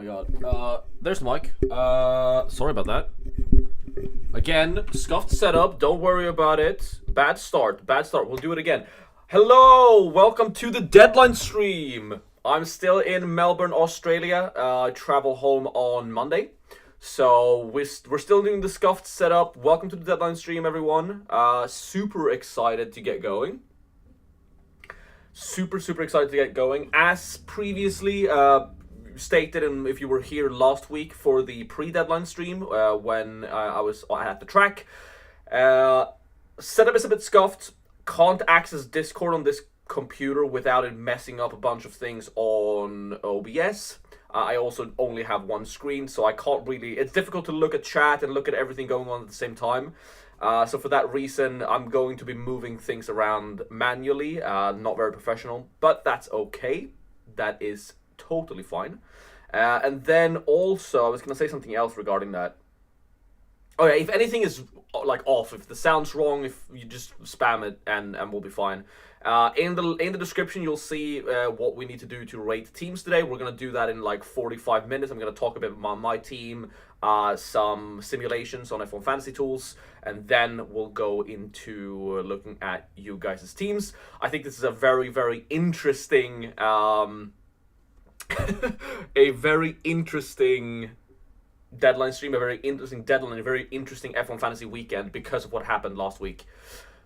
My God. There's Mike. Sorry about that. Again, scuffed setup. Don't worry about it. Bad start. Bad start. We'll do it again. Hello. Welcome to the Deadline stream. I'm still in Melbourne, Australia. I travel home on Monday. So we're still doing the scuffed setup. Welcome to the Deadline stream, everyone. Super excited to get going. Super excited to get going. As previously stated, and if you were here last week for the pre-deadline stream when I had the track, setup is a bit scuffed. Can't access Discord on this computer without it messing up a bunch of things on OBS. I also only have one screen, so I can't really. It's difficult to look at chat and look at everything going on at the same time. So for that reason, I'm going to be moving things around manually. Not very professional, but that's okay. That is totally fine. And then also, I was going to say something else regarding that. Oh yeah, if anything is like off, if the sound's wrong, if you just spam it and we'll be fine. In the description, you'll see what we need to do to rate teams today. We're gonna do that in like 45 minutes. I'm gonna talk a bit about my team, some simulations on F1 Fantasy Tools, and then we'll go into looking at you guys' teams. I think this is a very interesting, a very interesting deadline stream, a very interesting deadline, a very interesting F1 Fantasy weekend because of what happened last week.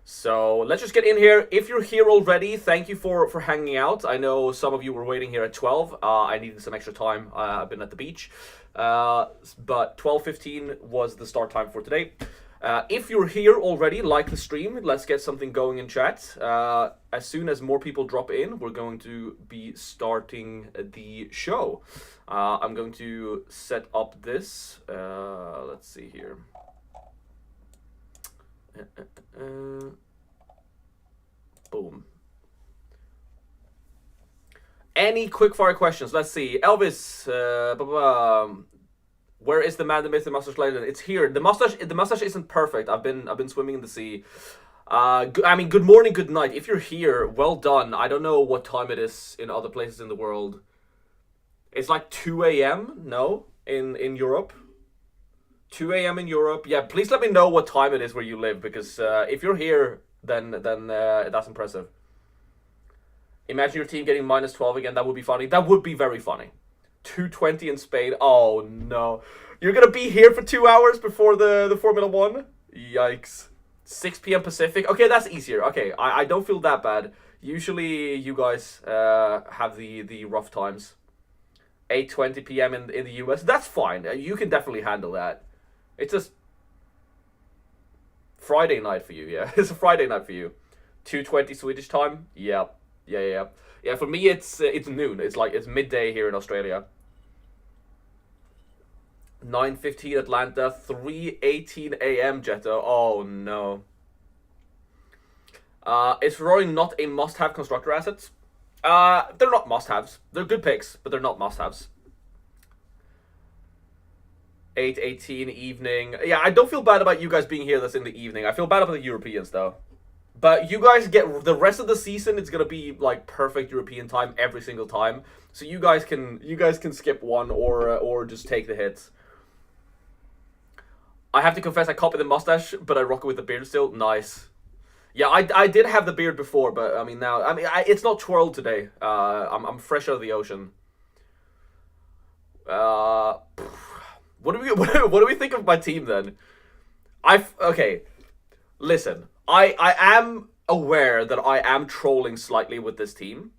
So let's just get in here. If you're here already, thank you for hanging out. I know some of you were waiting here at 12. I needed some extra time. I've been at the beach. But 12:15 was the start time for today. If you're here already, like the stream. Let's get something going in chat. As soon as more people drop in, we're going to be starting the show. I'm going to set up this. Let's see here. Boom. Any quickfire questions? Let's see. Elvis, where is the man, the myth, the mustache lady? It's here. The mustache isn't perfect. I've been swimming in the sea. Good morning, good night. If you're here, well done. I don't know what time it is in other places in the world. It's like 2 a.m. No, in Europe. 2 a.m. in Europe. Yeah, please let me know what time it is where you live, because if you're here, then that's impressive. Imagine your team getting minus 12 again. That would be funny. That would be very funny. 2:20 in Spain. Oh no, you're gonna be here for 2 hours before the Formula One. Yikes. 6 p.m. Pacific. Okay, that's easier. Okay, I don't feel that bad. Usually you guys have the rough times. 8:20 p.m. in the US. That's fine. You can definitely handle that. It's just Friday night for you, yeah. It's a Friday night for you. 2:20 Swedish time. Yeah. For me, it's noon. It's midday here in Australia. 9:15 Atlanta. 3:18 a.m. Jetta. Oh no. Is Ferrari not a must-have constructor asset? They're not must-haves. They're good picks, but they're not must-haves. 8:18 evening. Yeah, I don't feel bad about you guys being here that's in the evening. I feel bad about the Europeans, though. But you guys get the rest of the season. It's gonna be like perfect European time every single time. So you guys can skip one or just take the hits. I have to confess, I copied the mustache, but I rock it with the beard still. Nice. Yeah, I did have the beard before, but I mean now, it's not twirled today. I'm fresh out of the ocean. What do we think of my team then? Okay. Listen, I am aware that I am trolling slightly with this team,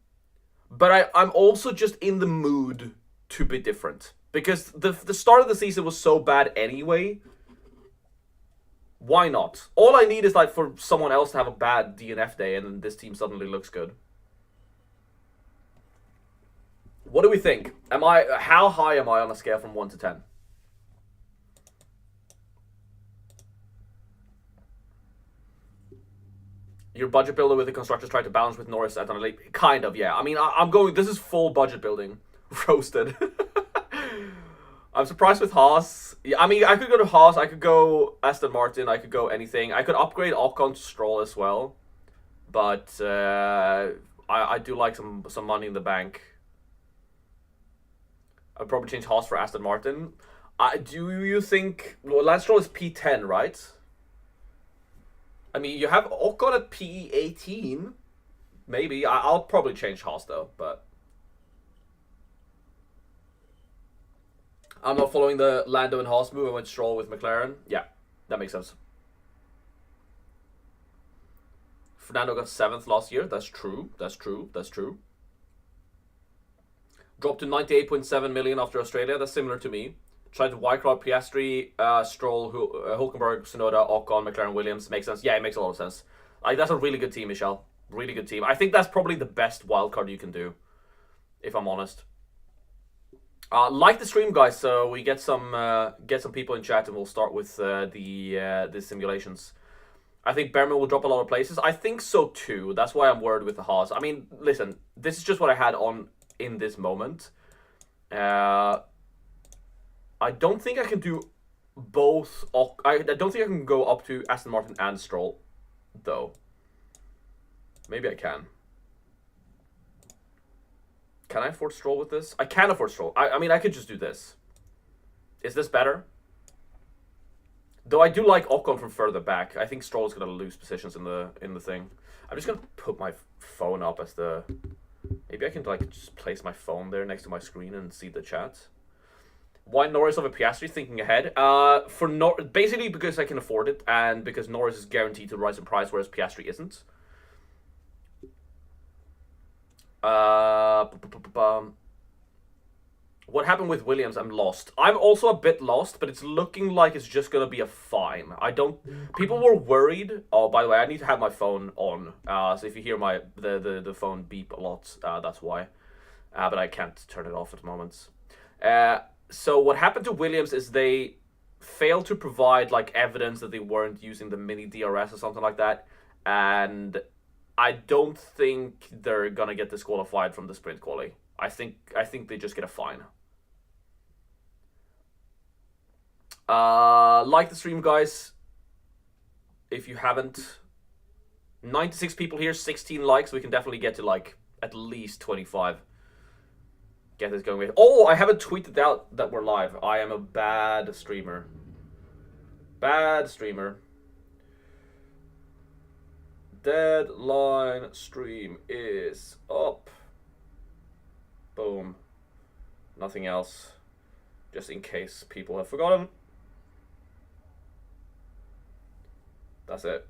but I'm also just in the mood to be different, because the start of the season was so bad anyway. Why not? All I need is like for someone else to have a bad DNF day, and then this team suddenly looks good. What do we think? How high am I on a scale from 1 to 10? Your budget builder with the constructors tried to balance with Norris at an elite. Kind of, yeah. I mean, I'm going. This is full budget building. Roasted. I'm surprised with Haas. Yeah, I mean, I could go to Haas. I could go Aston Martin. I could go anything. I could upgrade Ocon to Stroll as well. But I do like some money in the bank. I'd probably change Haas for Aston Martin. Do you think... Well, Lance Stroll is P10, right? I mean, you have Ocon at P18. Maybe. I'll probably change Haas, though, but... I'm not following the Lando and Haas move. I went Stroll with McLaren. Yeah, that makes sense. Fernando got 7th last year. That's true. That's true. That's true. Dropped to 98.7 million after Australia. That's similar to me. Tried to wildcard Piastri, Stroll, Hulkenberg, Tsunoda, Ocon, McLaren, Williams. Makes sense. Yeah, it makes a lot of sense. That's a really good team, Michelle. Really good team. I think that's probably the best wildcard you can do, if I'm honest. Like the stream, guys, so we get some people in chat, and we'll start with the simulations. I think Behrman will drop a lot of places. I think so too. That's why I'm worried with the Haas. I mean, listen, this is just what I had on in this moment. I don't think I can do both. I don't think I can go up to Aston Martin and Stroll, though. Maybe I can. Can I afford Stroll with this? I can afford Stroll. I mean, I could just do this. Is this better? Though I do like Ocon from further back. I think Stroll is going to lose positions in the thing. I'm just going to put my phone up as the... Maybe I can like just place my phone there next to my screen and see the chat. Why Norris over Piastri? Thinking ahead. Basically because I can afford it, and because Norris is guaranteed to rise in price, whereas Piastri isn't. What happened with Williams? I'm lost. I'm also a bit lost, but it's looking like it's just gonna be a fine. People were worried. Oh, by the way, I need to have my phone on. So if you hear the phone beep a lot, that's why. But I can't turn it off at the moment. So what happened to Williams is they failed to provide like evidence that they weren't using the mini DRS or something like that, and I don't think they're gonna get disqualified from the sprint quali. I think they just get a fine. Like the stream, guys. If you haven't, 96 people here, 16 likes. We can definitely get to like at least 25. Get this going with. Oh, I haven't tweeted out that we're live. I am a bad streamer. Bad streamer. Deadline stream is up. Boom. Nothing else. Just in case people have forgotten. That's it.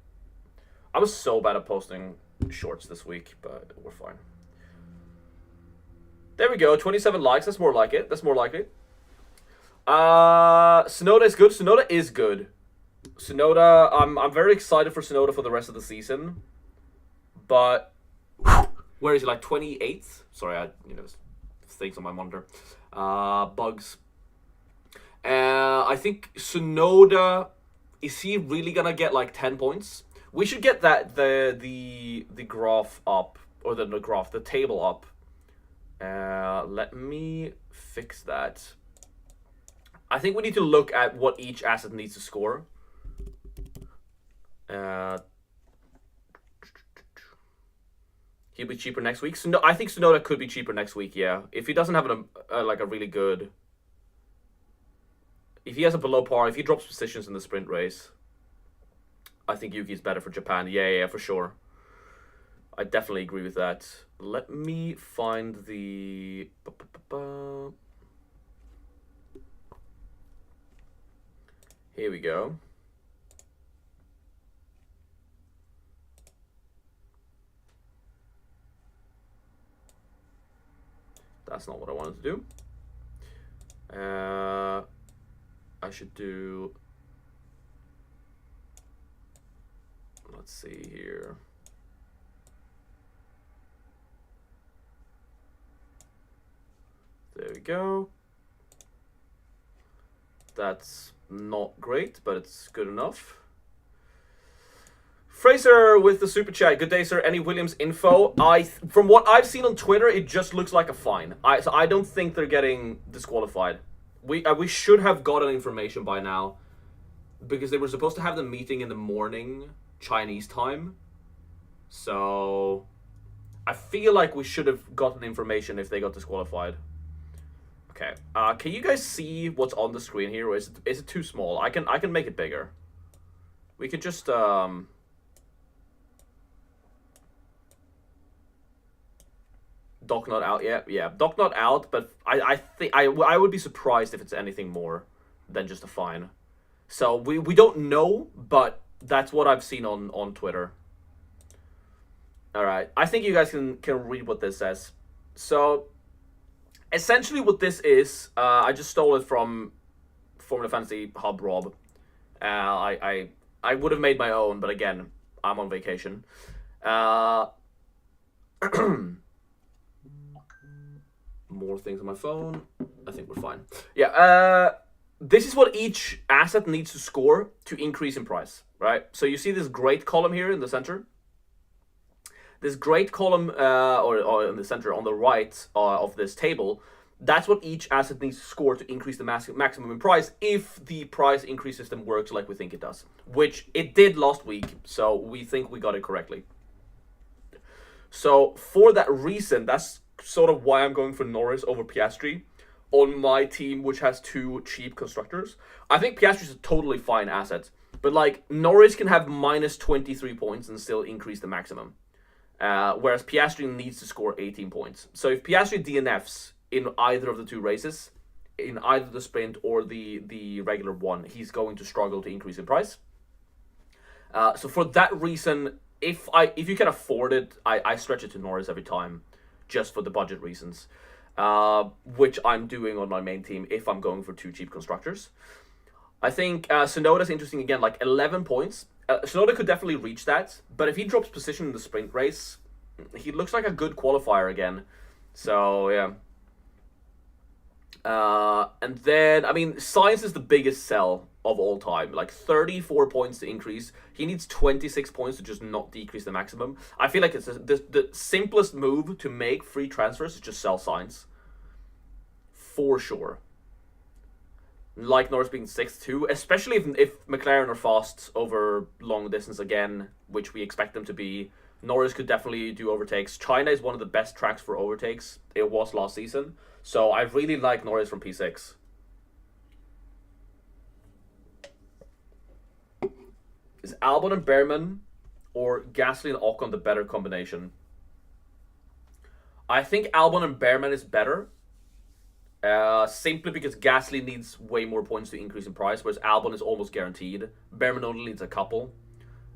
I was so bad at posting shorts this week, but we're fine. There we go. 27 likes. That's more like it. That's more like it. Tsunoda is good. Tsunoda is good. Tsunoda, I'm very excited for Tsunoda for the rest of the season. But where is he? Like 28th? Sorry, things on my monitor. Bugs. I think Tsunoda, is he really gonna get like 10 points? We should get that the graph up, or the table up. Let me fix that. I think we need to look at what each asset needs to score. He'll be cheaper next week. So no, I think Tsunoda could be cheaper next week. Yeah, if he doesn't have a really good, if he has a below par, if he drops positions in the sprint race, I think Yuki's better for Japan. Yeah, for sure. I definitely agree with that. Let me find the. Here we go. That's not what I wanted to do. I should do. Let's see here. There we go. That's not great, but it's good enough. Fraser with the super chat. Good day, sir. Any Williams info? From what I've seen on Twitter, it just looks like a fine. So I don't think they're getting disqualified. We should have gotten information by now, because they were supposed to have the meeting in the morning Chinese time. So I feel like we should have gotten information if they got disqualified. Okay. Can you guys see what's on the screen here, or is it too small? I can make it bigger. We could just dock not out. Yeah, dock not out. But I think I would be surprised if it's anything more than just a fine. So we don't know, but that's what I've seen on Twitter. All right, I think you guys can read what this says. So essentially, what this is, I just stole it from Formula Fantasy Hub Rob. I would have made my own, but again, I'm on vacation. More things on my phone. I think we're fine. Yeah. This is what each asset needs to score to increase in price, right? So you see this great column here in the center. This great column, or in the center on the right of this table, that's what each asset needs to score to increase the maximum in price if the price increase system works like we think it does, which it did last week, so we think we got it correctly. So for that reason, that's sort of why I'm going for Norris over Piastri on my team, which has two cheap constructors. I think Piastri's a totally fine asset, but like Norris can have minus 23 points and still increase the maximum. Whereas Piastri needs to score 18 points. So if Piastri DNFs in either of the two races, in either the sprint or the regular one, he's going to struggle to increase in price. So for that reason, if you can afford it, I stretch it to Norris every time, just for the budget reasons, which I'm doing on my main team if I'm going for two cheap constructors. I think Tsunoda's interesting again, like 11 points. Tsunoda could definitely reach that, but if he drops position in the sprint race, he looks like a good qualifier again. So, yeah. And then, I mean, Sainz is the biggest sell of all time. Like, 34 points to increase. He needs 26 points to just not decrease the maximum. I feel like it's the simplest move to make free transfers is just sell Sainz. For sure. Like Norris being 6th too, especially if McLaren are fast over long distance again, which we expect them to be. Norris could definitely do overtakes. China is one of the best tracks for overtakes. It was last season. So I really like Norris from P6. Is Albon and Behrman or Gasly and Ocon the better combination? I think Albon and Behrman is better. Simply because Gasly needs way more points to increase in price, whereas Albon is almost guaranteed. Behrman only needs a couple.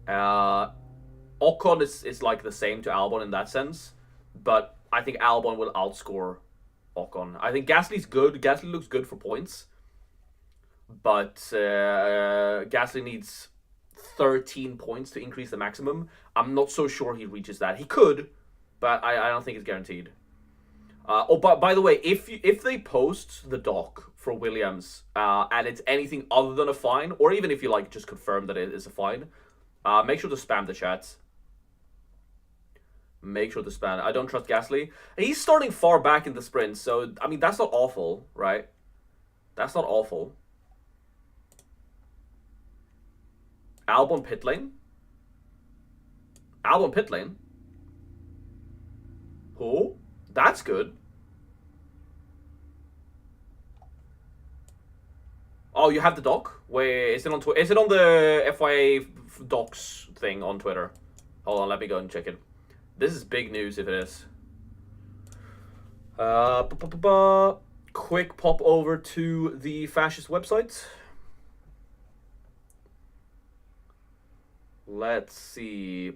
Ocon is like the same to Albon in that sense, but I think Albon will outscore Ocon. I think Gasly's good. Gasly looks good for points, but Gasly needs 13 points to increase the maximum. I'm not so sure he reaches that. He could, but I don't think it's guaranteed. But by the way, if they post the doc for Williams and it's anything other than a fine, or even if you like just confirm that it is a fine, make sure to spam the chats. Make sure to spam. I don't trust Gasly. He's starting far back in the sprint, so I mean that's not awful, right? That's not awful. Albon pit lane. Albon pit lane. Oh, that's good. Oh, you have the doc? Wait, is it on Twitter? Is it on the FIA docs thing on Twitter? Hold on, let me go and check it. This is big news if it is. Quick pop over to the fascist website. Let's see.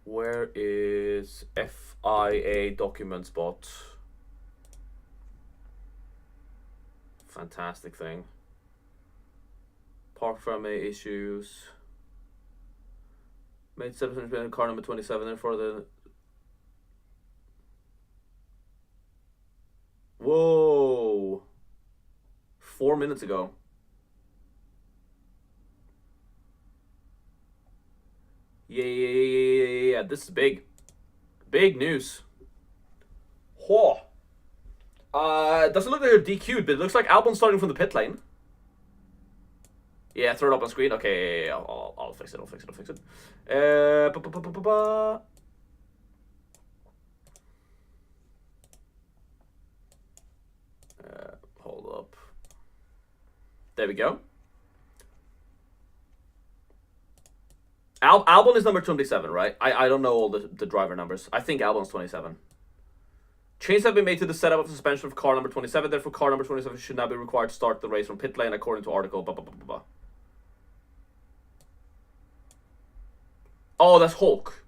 Where is FIA document spot? Fantastic thing. Park Ferme issues. Made 7% car number 27 and for the. Whoa. 4 minutes ago. Yeah. This is big. Big news. Whoa. It doesn't look like they're DQ'd, but it looks like Albon's starting from the pit lane. Yeah, throw it up on screen. Okay, yeah, I'll fix it. I'll fix it. There we go. Albon is number 27, right? I don't know all the driver numbers. I think Albon's 27. Changes have been made to the setup of suspension of car number 27. Therefore, car number 27 should now be required to start the race from pit lane according to article. Blah, blah, blah, blah, blah. Oh, that's Hulk.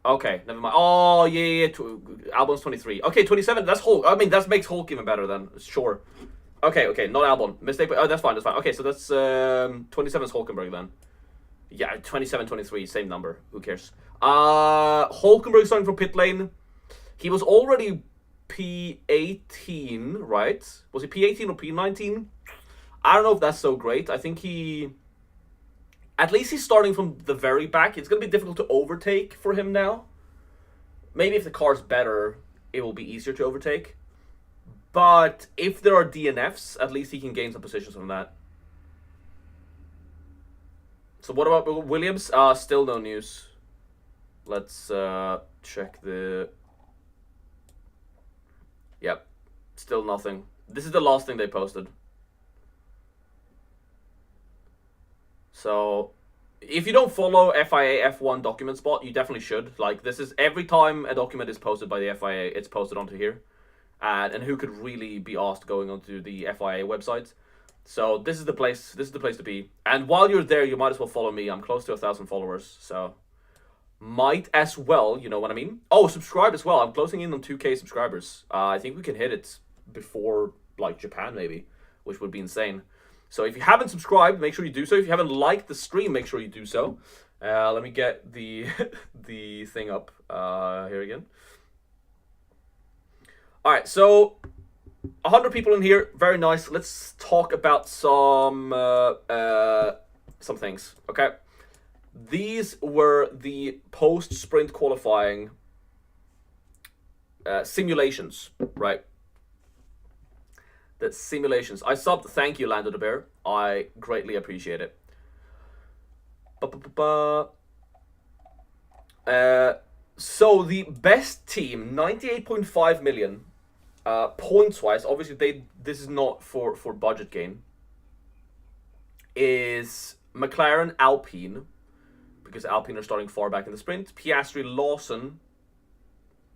Okay, never mind. Oh, yeah. Albon's 23. Okay, 27. That's Hulk. I mean, that makes Hulk even better then. Sure. Okay, not Albon. Mistake. Oh, that's fine. Okay, so that's 27 is Hulkenberg then. Yeah, 27, 23, same number. Who cares? Hulkenberg starting from pit lane. He was already P18, right? Was he P18 or P19? I don't know if that's so great. I think he... At least he's starting from the very back. It's going to be difficult to overtake for him now. Maybe if the car's better, it will be easier to overtake. But if there are DNFs, at least he can gain some positions from that. So what about Williams? Still no news. Let's check the... Yep, still nothing. This is the last thing they posted. So, if you don't follow FIA F1 document spot, you definitely should. Like, this is every time a document is posted by the FIA, it's posted onto here. And who could really be asked going onto the FIA website? So this is the place. This is the place to be. And while you're there, you might as well follow me. I'm close to 1,000 followers, so might as well. You know what I mean? Oh, subscribe as well. I'm closing in on 2K subscribers. I think we can hit it before like Japan maybe, which would be insane. So if you haven't subscribed, make sure you do so. If you haven't liked the stream, make sure you do so. Let me get the the thing up here again. All right, so 100 people in here, very nice. Let's talk about some things. Okay, these were the post-sprint qualifying simulations, right? The simulations. I subbed. Thank you, Lando the Bear. I greatly appreciate it. So the best team, 98.5 million. Points wise, obviously this is not for budget gain, is McLaren, Alpine, because Alpine are starting far back in the sprint, Piastri, Lawson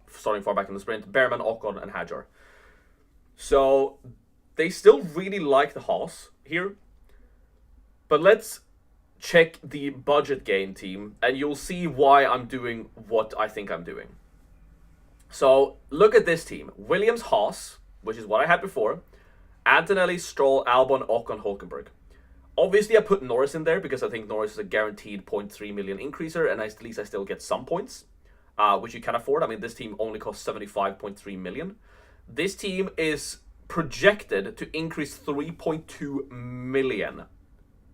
starting far back in the sprint, Behrman, Ocon, and Hadjar. So they still really like the Haas here, but let's check the budget gain team and you'll see why I'm doing what I think I'm doing. So, look at this team. Williams, Haas, which is what I had before. Antonelli, Stroll, Albon, Ocon, Hulkenberg. Obviously, I put Norris in there because I think Norris is a guaranteed 0.3 million increaser, and at least I still get some points, which you can afford. I mean, this team only costs 75.3 million. This team is projected to increase 3.2 million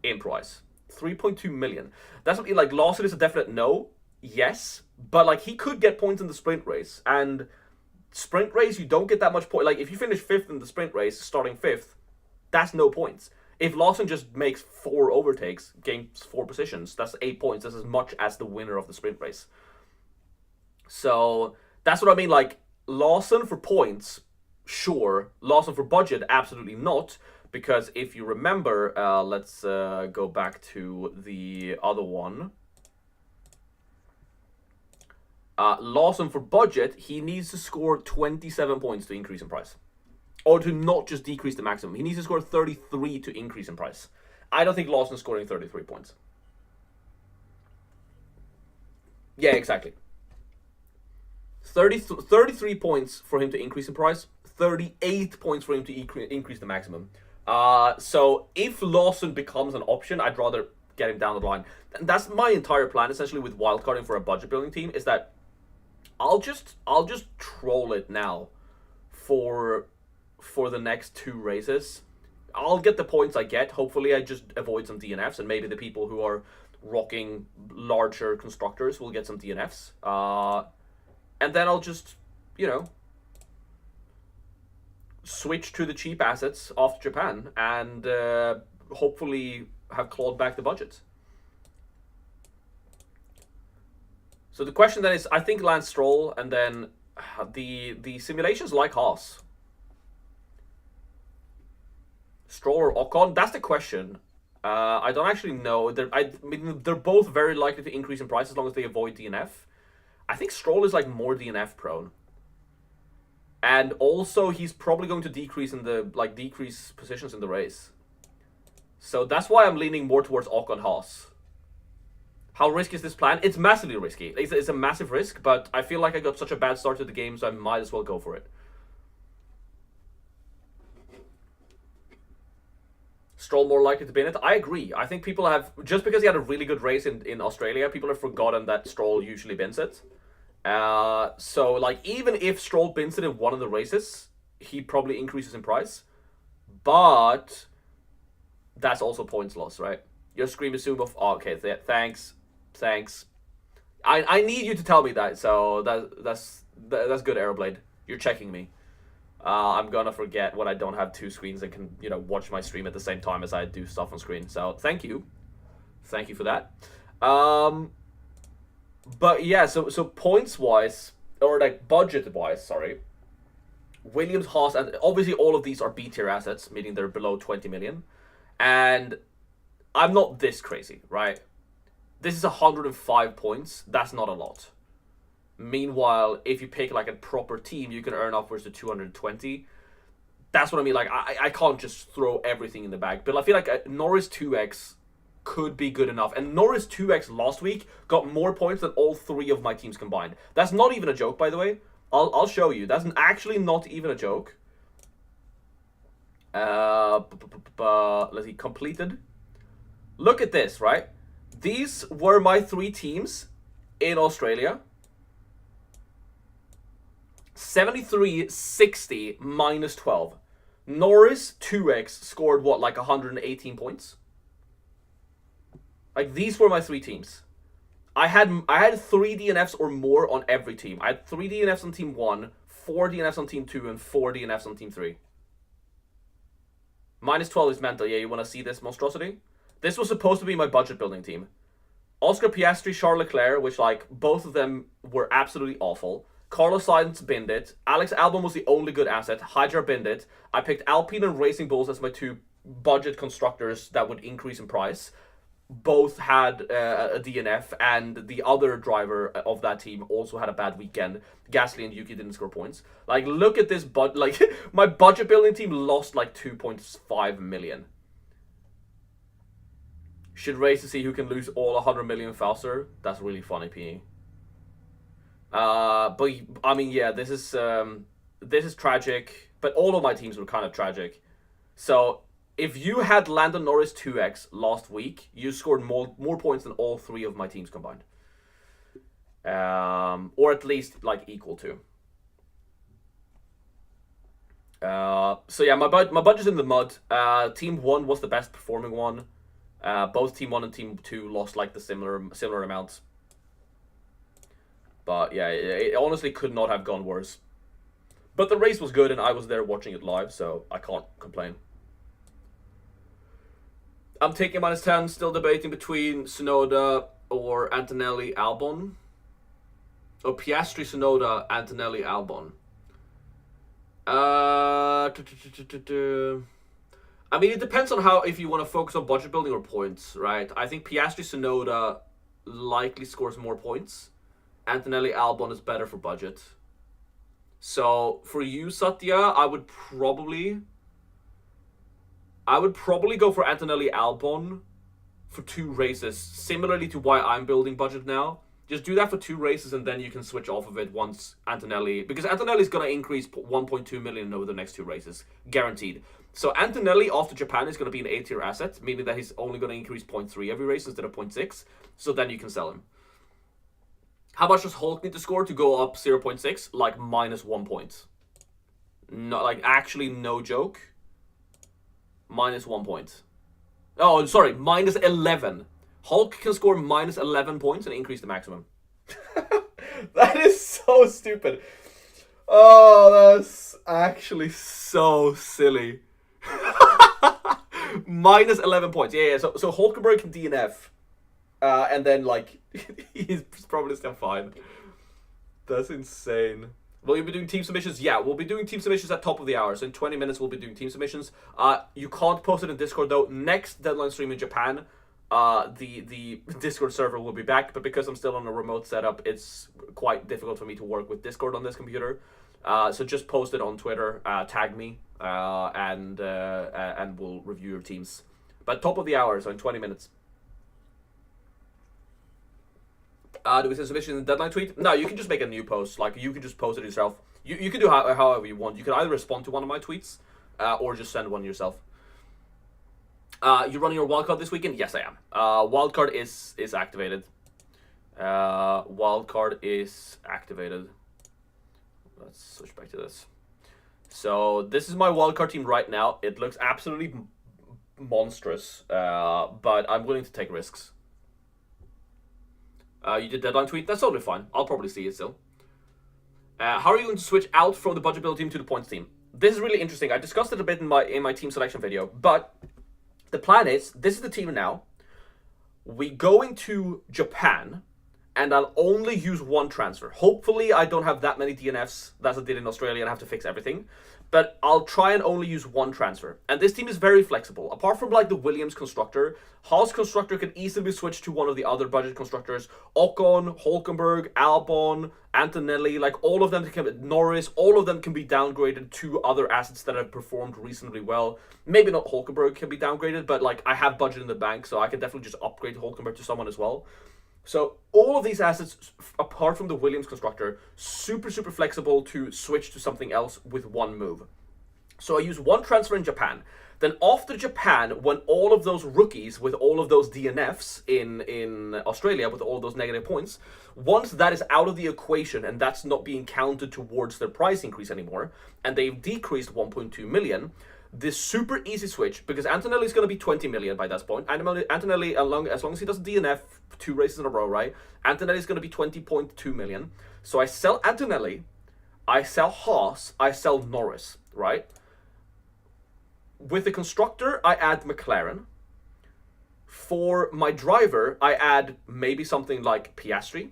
in price. 3.2 million. That's what, like, Lawson is a definite no. Yes, but like he could get points in the sprint race, and sprint race you don't get that much point. Like if you finish 5th in the sprint race, starting 5th, that's no points. If Lawson just makes 4 overtakes, gains 4 positions, that's 8 points. That's as much as the winner of the sprint race. So that's what I mean. Like Lawson for points, sure. Lawson for budget, absolutely not. Because if you remember, let's go back to the other one. Lawson for budget, he needs to score 27 points to increase in price. Or to not just decrease the maximum. He needs to score 33 to increase in price. I don't think Lawson's scoring 33 points. Yeah, exactly. 33 points for him to increase in price. 38 points for him to increase the maximum. So if Lawson becomes an option, I'd rather get him down the line. And that's my entire plan, essentially, with wildcarding for a budget building team, is that I'll just troll it now for the next 2 races. I'll get the points I get. Hopefully I just avoid some DNFs, and maybe the people who are rocking larger constructors will get some DNFs. And then I'll just, you know, switch to the cheap assets off Japan and hopefully have clawed back the budget. So the question then is, I think Lance Stroll, and then the simulations like Haas. Stroll or Ocon? That's the question. I don't actually know. I mean, they're both very likely to increase in price as long as they avoid DNF. I think Stroll is like more DNF prone. And also, he's probably going to decrease positions in the race. So that's why I'm leaning more towards Ocon Haas. How risky is this plan? It's massively risky. It's a massive risk, but I feel like I got such a bad start to the game, so I might as well go for it. Stroll more likely to be in it? I agree. I think people have, just because he had a really good race in Australia, people have forgotten that Stroll usually bins it. So, like, even if Stroll bins it in one of the races, he probably increases in price. But that's also points loss, right? Your screen is soon off. Oh, okay, thanks. I need you to tell me that, so that's good, Aeroblade. You're checking me. I'm gonna forget when I don't have two screens and can, watch my stream at the same time as I do stuff on screen. So, thank you. Thank you for that. But yeah, so points-wise, or like budget-wise, sorry, Williams, Haas, and obviously all of these are B-tier assets, meaning they're below 20 million. And I'm not this crazy, right? This is 105 points. That's not a lot. Meanwhile, if you pick like a proper team, you can earn upwards to 220. That's what I mean. Like, I can't just throw everything in the bag. But I feel like Norris 2x could be good enough. And Norris 2x last week got more points than all three of my teams combined. That's not even a joke, by the way. I'll show you. That's actually not even a joke. Let's see, completed. Look at this, right? These were my three teams in Australia. 73, 60, minus 12. Norris 2x scored what, like 118 points? Like, these were my three teams. I had 3 DNFs or more on every team. I had 3 DNFs on team 1, 4 DNFs on team 2, and 4 DNFs on team 3. Minus 12 is mental. Yeah, you want to see this monstrosity? This was supposed to be my budget building team. Oscar Piastri, Charles Leclerc, which, like, both of them were absolutely awful. Carlos Sainz binned it. Alex Albon was the only good asset. Hydra binned it. I picked Alpine and Racing Bulls as my 2 budget constructors that would increase in price. Both had a DNF, and the other driver of that team also had a bad weekend. Gasly and Yuki didn't score points. Like, look at this, my budget building team lost like 2.5 million. Should race to see who can lose all 100 million faster. That's really funny, PE. But I mean, yeah, this is tragic. But all of my teams were kind of tragic. So if you had Lando Norris 2x last week, you scored more points than all 3 of my teams combined. Or at least like equal to. So yeah, my budget's in the mud. Team 1 was the best performing one. Both Team 1 and Team 2 lost like the similar amounts. But yeah, it honestly could not have gone worse. But the race was good and I was there watching it live, so I can't complain. I'm taking minus 10, still debating between Tsunoda or Antonelli Albon. Oh, Piastri, Tsunoda, Antonelli Albon. I mean, it depends on if you want to focus on budget building or points, right? I think Piastri, Tsunoda likely scores more points. Antonelli Albon is better for budget. So for you, Satya, I would probably go for Antonelli Albon for 2 races, similarly to why I'm building budget now. Just do that for 2 races and then you can switch off of it once Antonelli, because Antonelli is going to increase 1.2 million over the next 2 races, guaranteed. So Antonelli after Japan is going to be an A-tier asset, meaning that he's only going to increase 0.3 every race instead of 0.6. So then you can sell him. How much does Hulk need to score to go up 0.6? Like minus 1 point. No, like actually no joke. Minus 1 point. Oh, sorry, minus 11. Hulk can score minus 11 points and increase the maximum. That is so stupid. Oh, that's actually so silly. Minus 11 points. Yeah. So Hulkenberg can DNF. And then, like, he's probably still fine. That's insane. Will you be doing team submissions? Yeah, we'll be doing team submissions at top of the hour. So in 20 minutes, we'll be doing team submissions. You can't post it in Discord though. Next deadline stream in Japan, the Discord server will be back. But because I'm still on a remote setup, it's quite difficult for me to work with Discord on this computer. So just post it on Twitter, tag me, and we'll review your teams. But top of the hour, so in 20 minutes. Do we send submission in the deadline tweet? No, you can just make a new post. Like, you can just post it yourself. You can do however you want. You can either respond to one of my tweets, or just send one yourself. You running your wildcard this weekend? Yes, I am. Wildcard is activated. Wildcard is activated. Let's switch back to this. So this is my wildcard team right now. It looks absolutely monstrous, but I'm willing to take risks. You did deadline tweet? That's totally fine. I'll probably see it still. How are you going to switch out from the budget build team to the points team? This is really interesting. I discussed it a bit in my team selection video, but the plan is, this is the team now. We go into Japan, and I'll only use one transfer. Hopefully, I don't have that many DNFs as I did in Australia and I have to fix everything. But I'll try and only use one transfer. And this team is very flexible. Apart from like the Williams constructor, Haas constructor can easily switch to one of the other budget constructors. Ocon, Hulkenberg, Albon, Antonelli, like all of them can, Norris, all of them can be downgraded to other assets that have performed reasonably well. Maybe not Hulkenberg can be downgraded, but like I have budget in the bank, so I can definitely just upgrade Hulkenberg to someone as well. So all of these assets, apart from the Williams constructor, super flexible to switch to something else with one move. So I use one transfer in Japan. Then after Japan, when all of those rookies with all of those DNFs in Australia with all those negative points, once that is out of the equation and that's not being counted towards their price increase anymore, and they've decreased 1.2 million, this super easy switch, because Antonelli is going to be 20 million by that point. Antonelli, as long as he doesn't DNF 2 races in a row, right? Antonelli is going to be 20.2 million. So I sell Antonelli, I sell Haas, I sell Norris, right? With the constructor, I add McLaren. For my driver, I add maybe something like Piastri.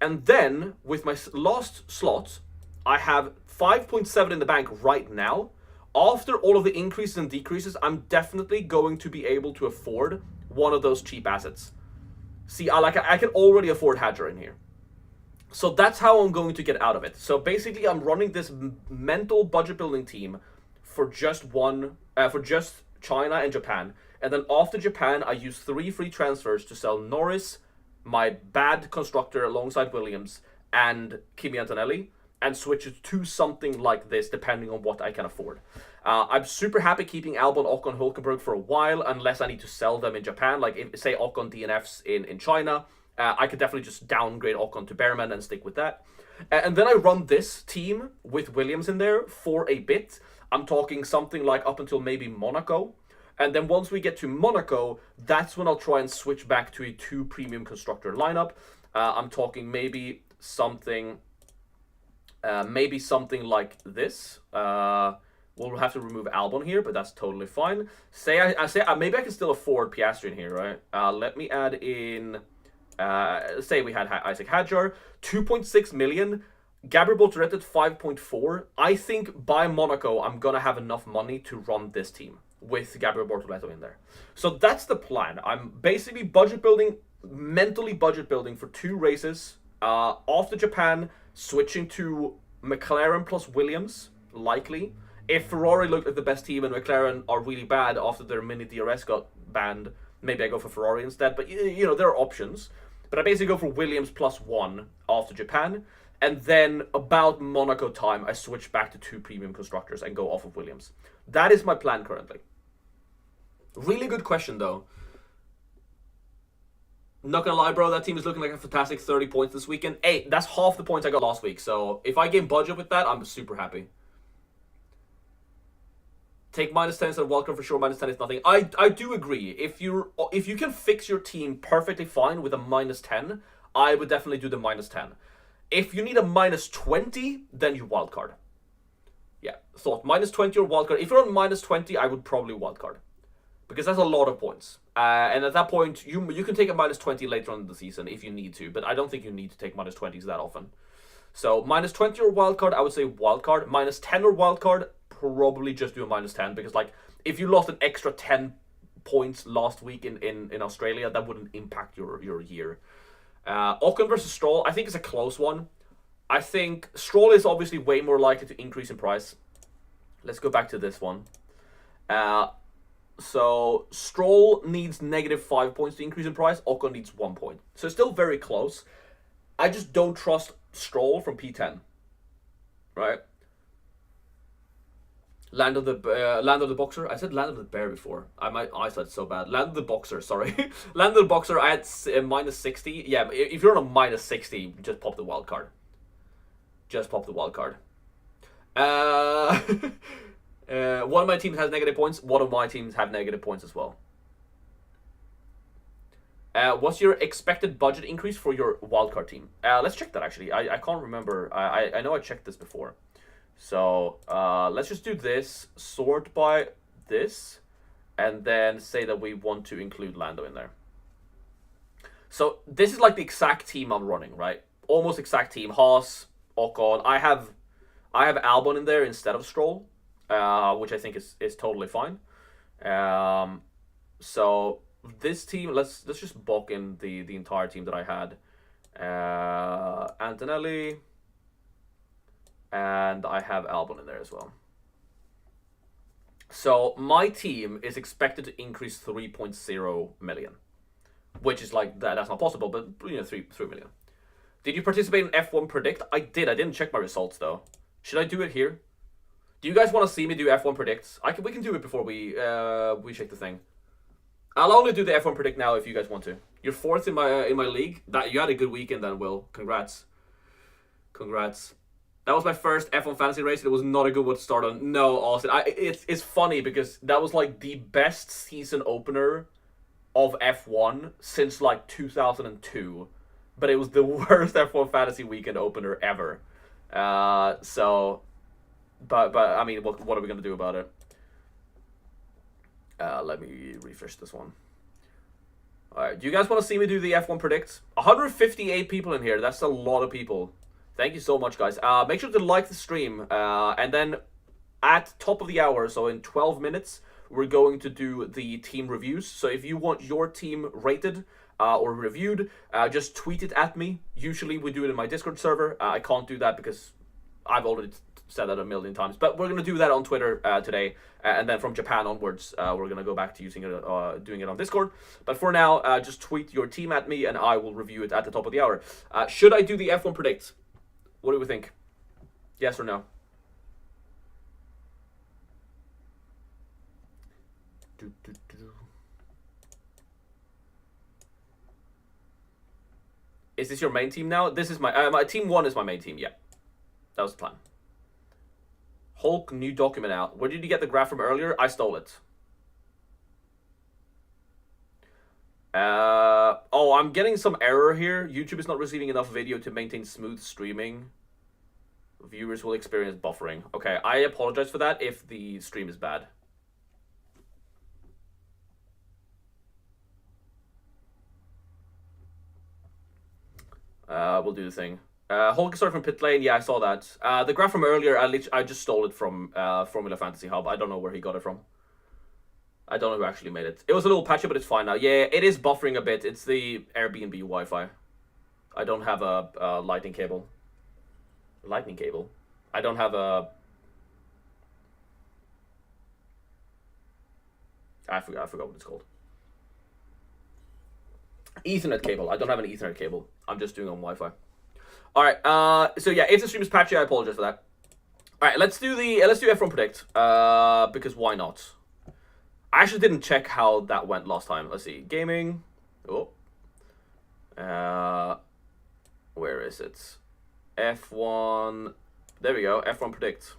And then, with my last slot, I have 5.7 in the bank right now. After all of the increases and decreases, I'm definitely going to be able to afford one of those cheap assets. See, I can already afford Hadjar in here. So that's how I'm going to get out of it. So basically, I'm running this mental budget building team for just China and Japan. And then after Japan, I use 3 free transfers to sell Norris, my bad constructor alongside Williams, and Kimi Antonelli, and switch it to something like this, depending on what I can afford. I'm super happy keeping Albon, Ocon, Hulkenberg for a while, unless I need to sell them in Japan. Like, if, say, Ocon DNFs in China, I could definitely just downgrade Ocon to Bearman and stick with that. And then I run this team with Williams in there for a bit. I'm talking something like up until maybe Monaco. And then once we get to Monaco, that's when I'll try and switch back to a 2 premium constructor lineup. I'm talking maybe something like this. We'll have to remove Albon here, but that's totally fine. Maybe I can still afford Piastri in here, right? Let me add in, say we had Isaac Hadjar, 2.6 million. Gabriel Bortoletti at 5.4. I think by Monaco, I'm going to have enough money to run this team with Gabriel Bortoletti in there. So that's the plan. I'm basically mentally budget building for 2 races. After Japan, switching to McLaren plus Williams, likely. If Ferrari looked like the best team and McLaren are really bad after their mini DRS got banned, maybe I go for Ferrari instead. But, you know, there are options. But I basically go for Williams plus 1 after Japan. And then about Monaco time, I switch back to 2 premium constructors and go off of Williams. That is my plan currently. Really good question, though. Not gonna lie, bro, that team is looking like a fantastic 30 points this weekend. Hey, that's half the points I got last week. So if I gain budget with that, I'm super happy. Take -10 instead of wildcard for sure. -10 is nothing. I do agree. If you can fix your team perfectly fine with a -10, I would definitely do the -10. If you need a -20, then you wildcard. Yeah, thought -20 or wildcard. If you're on -20, I would probably wildcard, because that's a lot of points. And at that point, you can take a -20 later on in the season if you need to, but I don't think you need to take -20s that often. So minus 20 or wildcard, I would say wildcard. Minus 10 or wildcard, probably just do a minus 10 because like if you lost an extra 10 points last week in Australia, that wouldn't impact your year. Ocon versus Stroll, I think it's a close one. I think Stroll is obviously way more likely to increase in price. Let's go back to this one. So Stroll needs -5 points to increase in price. Ocon needs 1 point. So it's still very close. I just don't trust Stroll from P10. Right? Land of the Boxer. I said Land of the Bear before. My eyesight's so bad. Land of the Boxer, sorry. Land of the Boxer, I had minus 60. Yeah, if you're on a minus 60, just pop the wild card. Just pop the wild card. One of my teams has negative points. One of my teams have negative points as well. What's your expected budget increase for your wildcard team? Let's check that actually. I can't remember. I know I checked this before. So let's just do this, sort by this, and then say that we want to include Lando in there. So this is like the exact team I'm running, right? Almost exact team. Haas, Ocon. I have Albon in there instead of Stroll, which I think is totally fine. So this team, let's just bulk in the entire team that I had. Antonelli. And I have Albon in there as well. So my team is expected to increase 3.0 million. Which is like, that's not possible, but 3 million. Did you participate in F1 Predict? I did. I didn't check my results though. Should I do it here? Do you guys want to see me do F1 Predicts? We can do it before we check the thing. I'll only do the F1 Predict now if you guys want to. You're 4th in my league. You had a good weekend then, Will. Congrats. That was my first F1 fantasy race. It was not a good one to start on. No, Austin. It's funny because that was like the best season opener of F1 since like 2002. But it was the worst F1 fantasy weekend opener ever. But I mean, what are we going to do about it? Let me refresh this one. Alright, do you guys want to see me do the F1 Predicts? 158 people in here. That's a lot of people. Thank you so much, guys. Make sure to like the stream. And then at top of the hour, so in 12 minutes, we're going to do the team reviews. So if you want your team rated or reviewed, just tweet it at me. Usually we do it in my Discord server. I can't do that because I've already said that a million times. But we're going to do that on Twitter today. And then from Japan onwards, we're going to go back to using it, doing it on Discord. But for now, just tweet your team at me and I will review it at the top of the hour. Should I do the F1 Predicts? What do we think? Yes or no? Is this your main team now? This is my team 1 is my main team. Yeah, that was the plan. Hulk new document out. Where did you get the graph from earlier? I stole it. Oh, I'm getting some error here. YouTube is not receiving enough video to maintain smooth streaming. Viewers will experience buffering. Okay, I apologize for that if the stream is bad. We'll do the thing. Hulk started from pit lane. Yeah, I saw that. The graph from earlier, I just stole it from Formula Fantasy Hub. I don't know where he got it from. I don't know who actually made it. It was a little patchy, but it's fine now. Yeah, it is buffering a bit. It's the Airbnb Wi-Fi. I don't have a lightning cable. Lightning cable? I don't have a... I forgot what it's called. Ethernet cable. I don't have an Ethernet cable. I'm just doing it on Wi-Fi. Alright, so yeah, if the stream is patchy, I apologize for that. Alright, let's do F1 Predict. Because why not? I actually didn't check how that went last time. Let's see. Gaming. Oh. Where is it? F1. There we go. F1 Predict.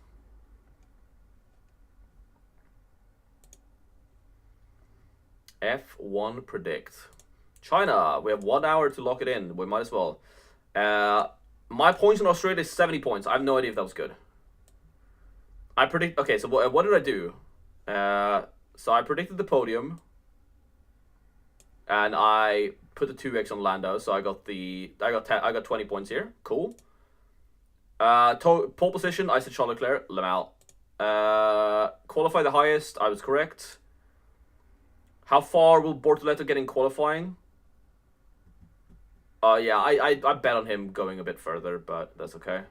F1 Predict. China. We have 1 hour to lock it in. We might as well. My points in Australia is 70 points. I have no idea if that was good. I predict... Okay, so what did I do? So I predicted the podium. And I put the 2x on Lando. So I got 20 points here. Cool. Pole position, I said Charles Leclerc. Lamau. Qualify the highest, I was correct. How far will Bortoleto get in qualifying? Yeah, I bet on him going a bit further, but that's okay.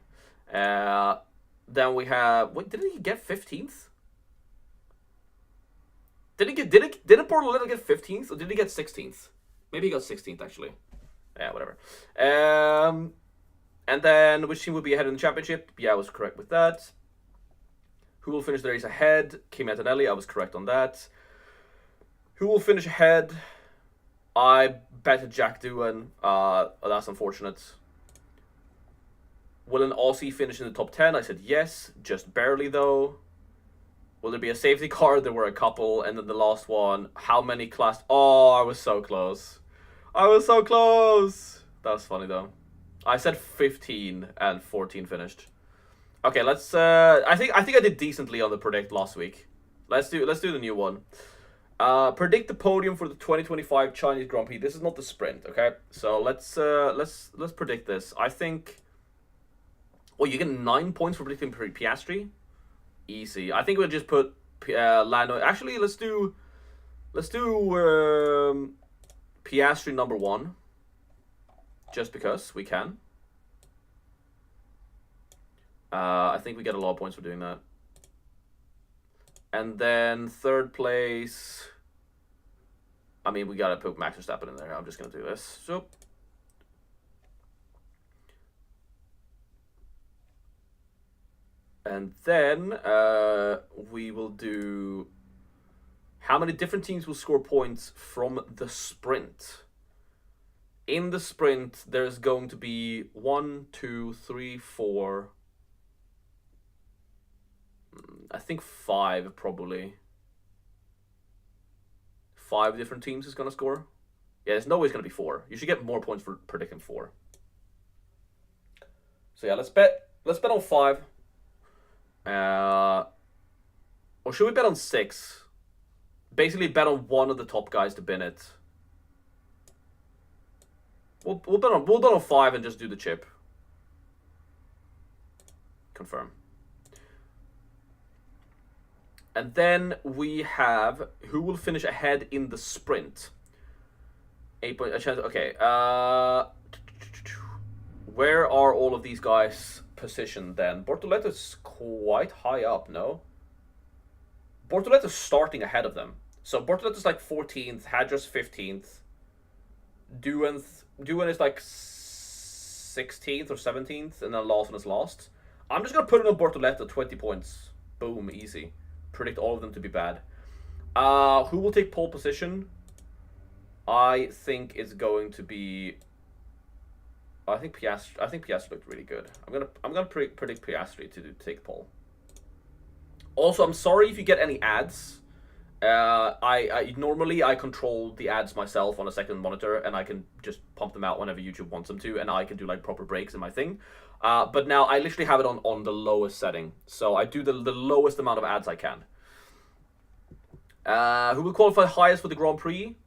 Then we have... Wait, didn't he get 15th? Didn't Bortoleto get 15th, or did he get 16th? Maybe he got 16th, actually. Yeah, whatever. And then, which team will be ahead in the championship? Yeah, I was correct with that. Who will finish the race ahead? Kimi Antonelli, I was correct on that. Who will finish ahead? I betted Jack Doohan. That's unfortunate. Will an Aussie finish in the top 10? I said yes, just barely though. Will there be a safety car? There were a couple. And then the last one, how many class... Oh, I was so close. I was so close. That was funny though. I said 15 and 14 finished. Okay, let's... I think I did decently on the predict last week. Let's do the new one. Predict the podium for the 2025 Chinese Grand Prix. This is not the sprint, okay? So let's predict this. I think... Oh, you get 9 points for predicting Piastri. Easy. I think we'll just put Lando. Actually, let's do Piastri number 1, just because we can. I think we get a lot of points for doing that. And then third place. I mean, we gotta put Max Verstappen in there. I'm just gonna do this. So. And then we will do how many different teams will score points from the sprint. In the sprint, there's going to be 1, 2, 3, 4. I think 5 probably. 5 different teams is going to score. Yeah, there's no way it's going to be 4. You should get more points for predicting 4. So yeah, let's bet on 5. Or should we bet on 6? Basically, bet on one of the top guys to win it. We'll bet on 5 and just do the chip. Confirm. And then we have who will finish ahead in the sprint. 8 point a chance. Okay. Where are all of these guys positioned then? Bortoletto's quite high up, no? Bortoletto's starting ahead of them. So Bortoletto's like 14th, Hadras 15th. Doohan is like 16th or 17th, and then Lawson is last. I'm just going to put it on Bortoletto, 20 points. Boom, easy. Predict all of them to be bad. Who will take pole position? I think it's going to be... I think Piastri looked really good. I'm gonna predict Piastri to take pole. Also, I'm sorry if you get any ads. I normally control the ads myself on a second monitor, and I can just pump them out whenever YouTube wants them to, and I can do like proper breaks in my thing. But now I literally have it on the lowest setting, so I do the lowest amount of ads I can. Who will qualify highest for the Grand Prix?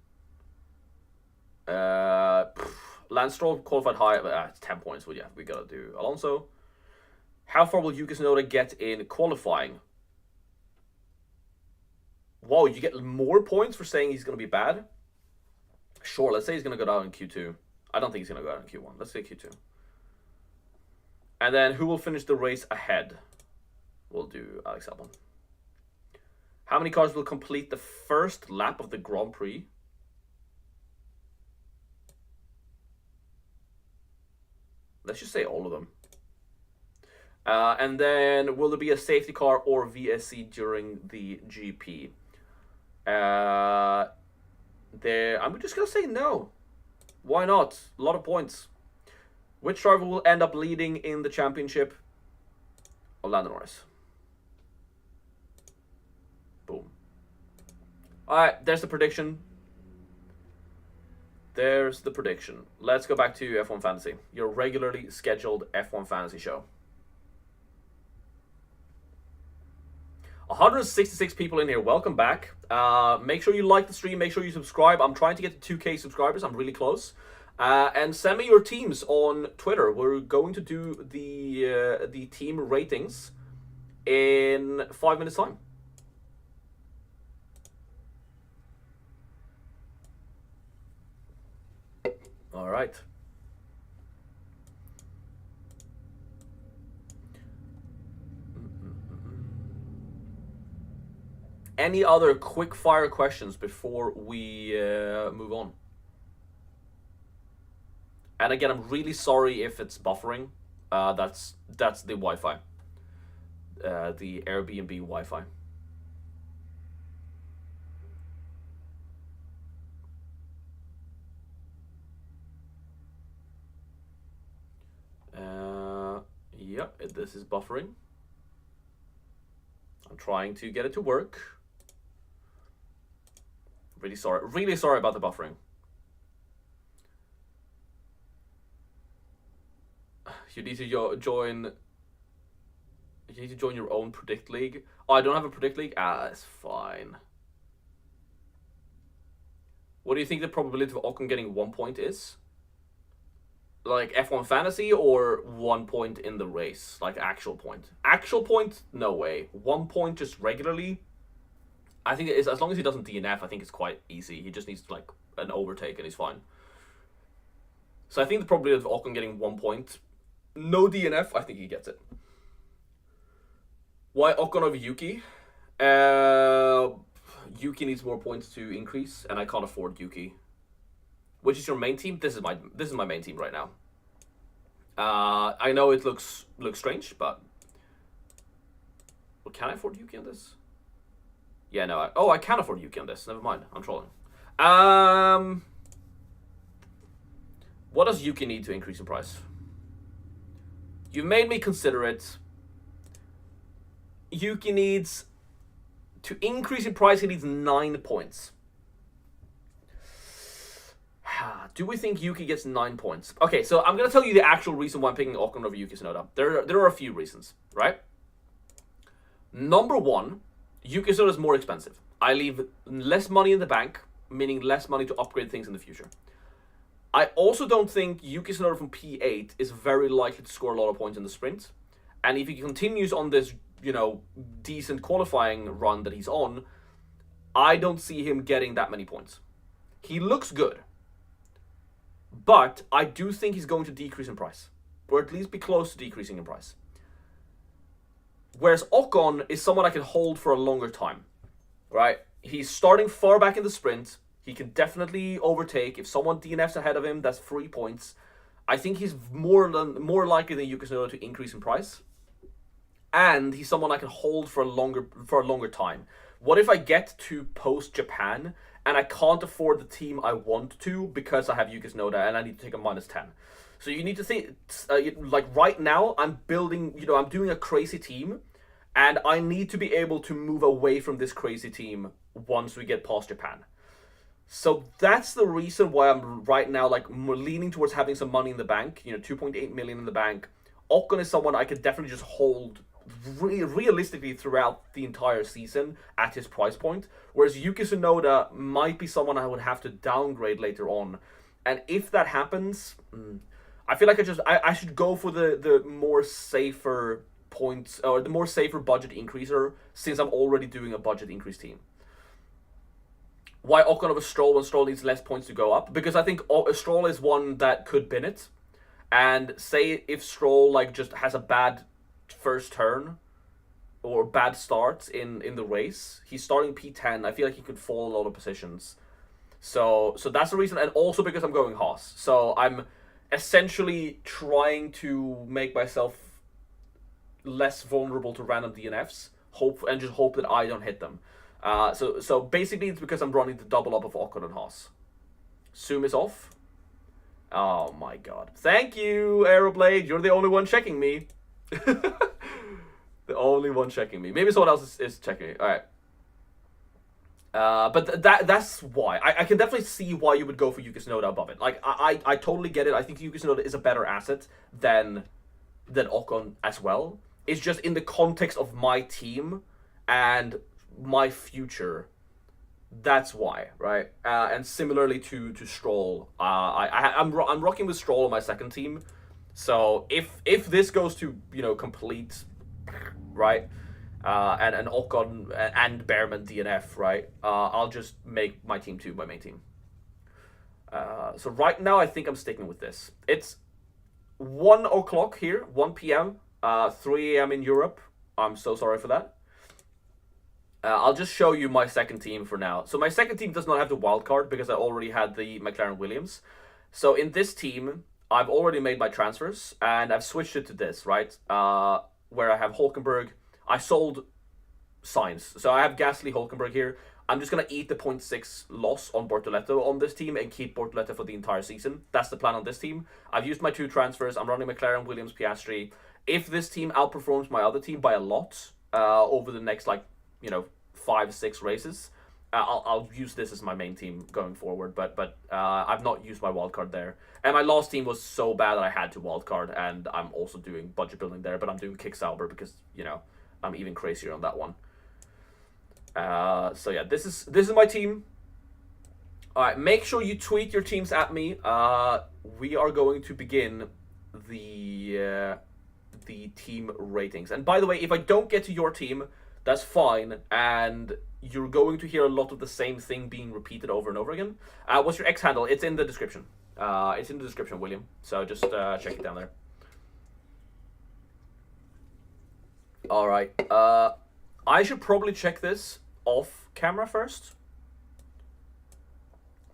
Lance Stroll qualified high, but it's 10 points. Well, yeah, we gotta do Alonso. How far will Yuki Tsunoda get in qualifying? Whoa, you get more points for saying he's gonna be bad? Sure, let's say he's gonna go down in Q2. I don't think he's gonna go down in Q1. Let's say Q2. And then who will finish the race ahead? We'll do Alex Albon. How many cars will complete the first lap of the Grand Prix? Let's just say all of them. And then, will there be a safety car or VSC during the GP? I'm just going to say no. Why not? A lot of points. Which driver will end up leading in the championship? Lando Norris. Boom. Alright, there's the prediction. There's the prediction. Let's go back to F1 Fantasy, your regularly scheduled F1 Fantasy show. 166 people in here. Welcome back. Make sure you like the stream. Make sure you subscribe. I'm trying to get to 2K subscribers. I'm really close. And send me your teams on Twitter. We're going to do the team ratings in 5 minutes time. All right. Any other quick fire questions before we move on? And again, I'm really sorry if it's buffering. That's the Wi-Fi, the Airbnb Wi-Fi. Yep, this is buffering. I'm trying to get it to work. Really sorry about the buffering. You need to join. You need to join your own Predict League. Oh, I don't have a Predict League? Ah, that's fine. What do you think the probability of Ocon getting 1 point is? Like F1 Fantasy or 1 point in the race? Like actual point? Actual point? No way. 1 point just regularly? I think it is, as long as he doesn't DNF, I think it's quite easy. He just needs like an overtake and he's fine. So I think the probability of Ocon getting 1 point, no DNF, I think he gets it. Why Ocon over Yuki? Yuki needs more points to increase, and I can't afford Yuki. Which is your main team? This is my main team right now. I know it looks strange, but well, can I afford Yuki on this? Yeah, no. I can afford Yuki on this. Never mind. I'm trolling. What does Yuki need to increase in price? You made me consider it. Yuki needs to increase in price. He needs 9 points. Do we think Yuki gets 9 points? Okay, so I'm gonna tell you the actual reason why I'm picking Ocon over Yuki Tsunoda. There are a few reasons, right? Number one, Yuki Tsunoda is more expensive. I leave less money in the bank, meaning less money to upgrade things in the future. I also don't think Yuki Tsunoda from P8 is very likely to score a lot of points in the sprint. And if he continues on this, decent qualifying run that he's on, I don't see him getting that many points. He looks good. But I do think he's going to decrease in price. Or at least be close to decreasing in price. Whereas Ocon is someone I can hold for a longer time. Right? He's starting far back in the sprint. He can definitely overtake. If someone DNFs ahead of him, that's 3 points. I think he's more likely than Yuki Tsunoda to increase in price. And he's someone I can hold for a longer time. What if I get to post Japan and I can't afford the team I want to because I have Yuki Tsunoda and I need to take a -10? So you need to think, like right now, I'm building, I'm doing a crazy team, and I need to be able to move away from this crazy team once we get past Japan. So that's the reason why I'm right now leaning towards having some money in the bank, 2.8 million in the bank. Ocon is someone I could definitely just hold realistically throughout the entire season at his price point, whereas Yuki Tsunoda might be someone I would have to downgrade later on. And if that happens, I feel like I should go for the more safer points, or the more safer budget increaser, since I'm already doing a budget increase team. Why Ocon over Stroll when Stroll needs less points to go up? Because I think Stroll is one that could bin it. And say if Stroll just has a bad first turn or bad start in the race, he's starting P10. I feel like he could fall a lot of positions. So that's the reason, and also because I'm going Haas. So I'm essentially trying to make myself less vulnerable to random DNFs, hope that I don't hit them. So basically it's because I'm running the double up of Ocon and Haas. Zoom is off. Oh my god. Thank you, Aeroblade. You're the only one checking me. The only one checking me. Maybe someone else is checking me. Alright. But that's why. I can definitely see why you would go for Yuki Tsunoda above it. I totally get it. I think Yuki Tsunoda is a better asset than Ocon as well. It's just in the context of my team and my future. That's why, right? And similarly to Stroll, I'm rocking with Stroll on my second team. So if this goes to complete, right, and Ocon and Behrman DNF, right, I'll just make my team 2 my main team. So right now I think I'm sticking with this. It's 1 o'clock here, 1 p.m., 3 a.m. in Europe. I'm so sorry for that. I'll just show you my second team for now. So my second team does not have the wild card because I already had the McLaren Williams. So in this team, I've already made my transfers and I've switched it to this, right? Where I have Hulkenberg. I sold Sainz. So I have Gasly, Hulkenberg here. I'm just going to eat the 0.6 loss on Bortoleto on this team and keep Bortoleto for the entire season. That's the plan on this team. I've used my 2 transfers. I'm running McLaren, Williams, Piastri. If this team outperforms my other team by a lot over the next, 5-6 races, I'll use this as my main team going forward. But I've not used my wildcard there. And my last team was so bad that I had to wildcard, and I'm also doing budget building there, but I'm doing Kick Sauber because, I'm even crazier on that one. So yeah, this is my team. All right, make sure you tweet your teams at me. We are going to begin the team ratings. And by the way, if I don't get to your team, that's fine, and you're going to hear a lot of the same thing being repeated over and over again. What's your X handle? It's in the description. It's in the description, William. So just check it down there. All right. I should probably check this off camera first,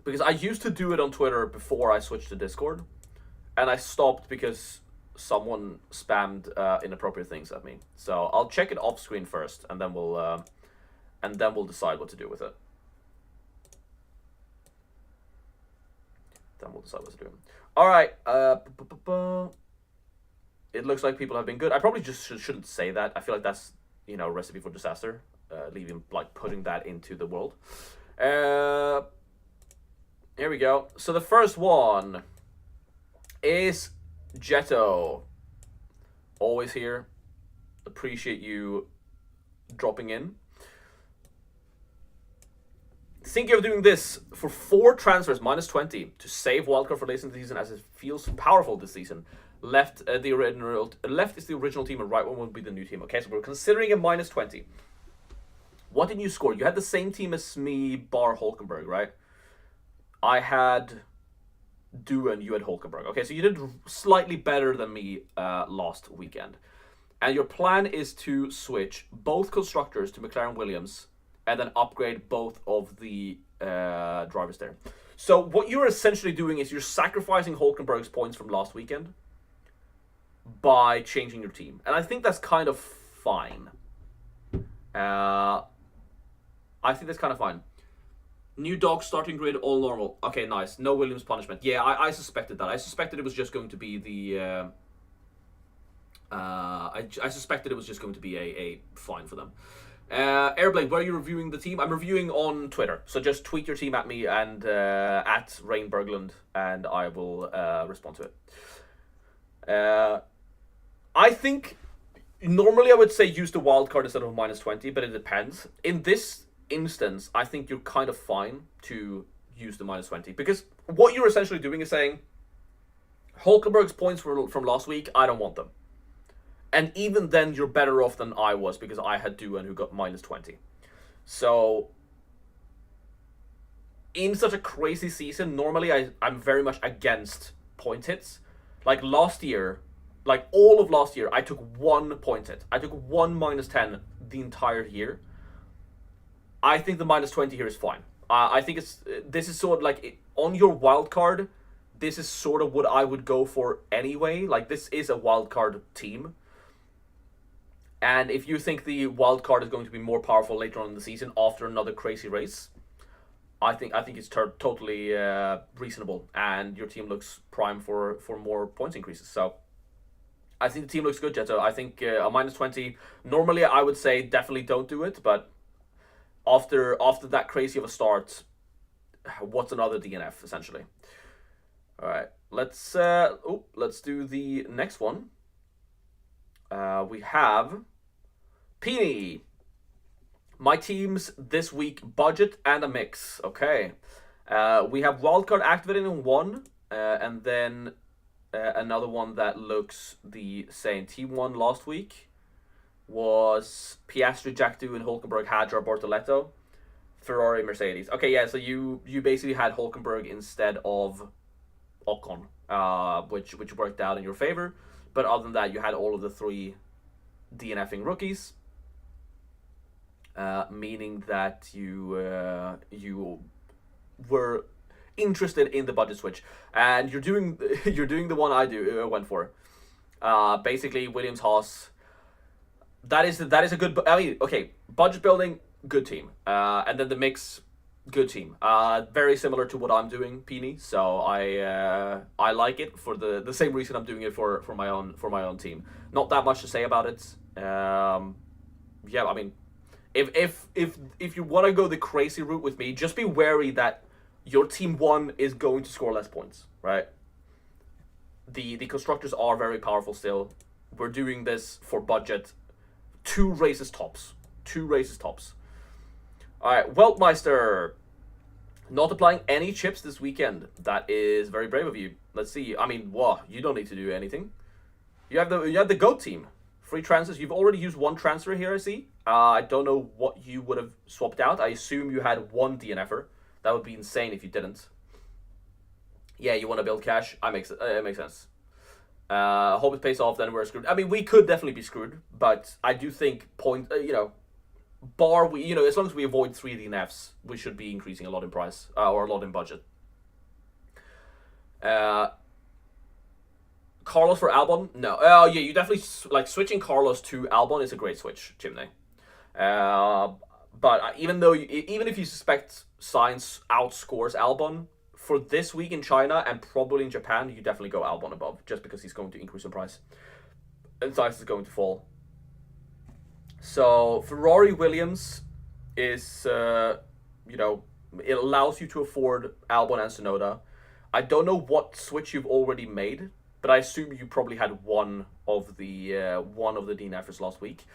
because I used to do it on Twitter before I switched to Discord, and I stopped because someone spammed inappropriate things at me. So I'll check it off screen first, and then we'll decide what to do with it. All right. It looks like people have been good. I probably just shouldn't say that. I feel like that's a recipe for disaster. Putting that into the world. Here we go. So the first one is Jetto. Always here. Appreciate you dropping in. Thinking of doing this for 4 transfers, -20, to save wildcard for later in the season, as it feels powerful this season. Left is the original team, and right one will be the new team. Okay, so we're considering a -20. What did you score? You had the same team as me, bar Hulkenberg, right? I had Duen, you had Hulkenberg. Okay, so you did slightly better than me last weekend. And your plan is to switch both constructors to McLaren Williams and then upgrade both of the drivers there. So what you're essentially doing is you're sacrificing Hulkenberg's points from last weekend by changing your team. And I think that's kind of fine. New dog starting grid, all normal. Okay, nice. No Williams punishment. Yeah, I suspected that. I suspected it was just going to be the... I suspected it was just going to be a fine for them. Airblade, where are you reviewing the team? I'm reviewing on Twitter. So just tweet your team at me and at Rain Berglund, and I will respond to it. I think normally I would say use the wild card instead of -20, but it depends. In this instance, I think you're kind of fine to use the -20, because what you're essentially doing is saying Hulkenberg's points from last week, I don't want them. And even then, you're better off than I was, because I had Duen who got -20. So in such a crazy season, normally I'm very much against point hits. Like last year, like all of last year, I took 1 point hit. I took 1 -10 the entire year. I think the -20 here is fine. I think this is sort of like on your wild card. This is sort of what I would go for anyway. Like this is a wild card team, and if you think the wild card is going to be more powerful later on in the season after another crazy race, I think it's totally reasonable, and your team looks prime for more points increases. So I think the team looks good, Jetto. I think a -20. Normally, I would say definitely don't do it, but after that crazy of a start, what's another DNF essentially? All right, let's do the next one. We have Peony. My teams this week, budget and a mix. Okay. We have wildcard activated in one, and then another one that looks the same. Team one last week was Piastri, Jack and Hulkenberg, Hadjar, Bortoletto, Ferrari, Mercedes. Okay, yeah, so you basically had Hulkenberg instead of Ocon, which worked out in your favor. But other than that, you had all of the three DNFing rookies, meaning that you were interested in the budget switch, and you're doing the one I went for. Basically, Williams, Haas. That is a good. I mean, okay, budget building, good team, and then the mix, good team. Very similar to what I'm doing, Peony. So I like it for the same reason I'm doing it for my own team. Not that much to say about it. Yeah, I mean, if you want to go the crazy route with me, just be wary that your team one is going to score less points, right? The constructors are very powerful still. We're doing this for budget. Two races tops. All right, Weltmeister. Not applying any chips this weekend. That is very brave of you. Let's see. I mean, you don't need to do anything. You have the GOAT team. Free transfers. You've already used one transfer here, I see. I don't know what you would have swapped out. I assume you had one DNFer. That would be insane if you didn't. Yeah, you want to build cash. It makes sense. Hope it pays off, then we're screwed. I mean, we could definitely be screwed, but I do think as long as we avoid 3 DNFs, we should be increasing a lot in price, or a lot in budget. Carlos for Albon? No. Oh, yeah, you definitely, switching Carlos to Albon is a great switch, Chimney. But even if you suspect Sainz outscores Albon, for this week in China and probably in Japan, you definitely go Albon above, just because he's going to increase in price. And Sainz is going to fall. So, Ferrari Williams is, it allows you to afford Albon and Tsunoda. I don't know what switch you've already made, but I assume you probably had one of the DNFers last week.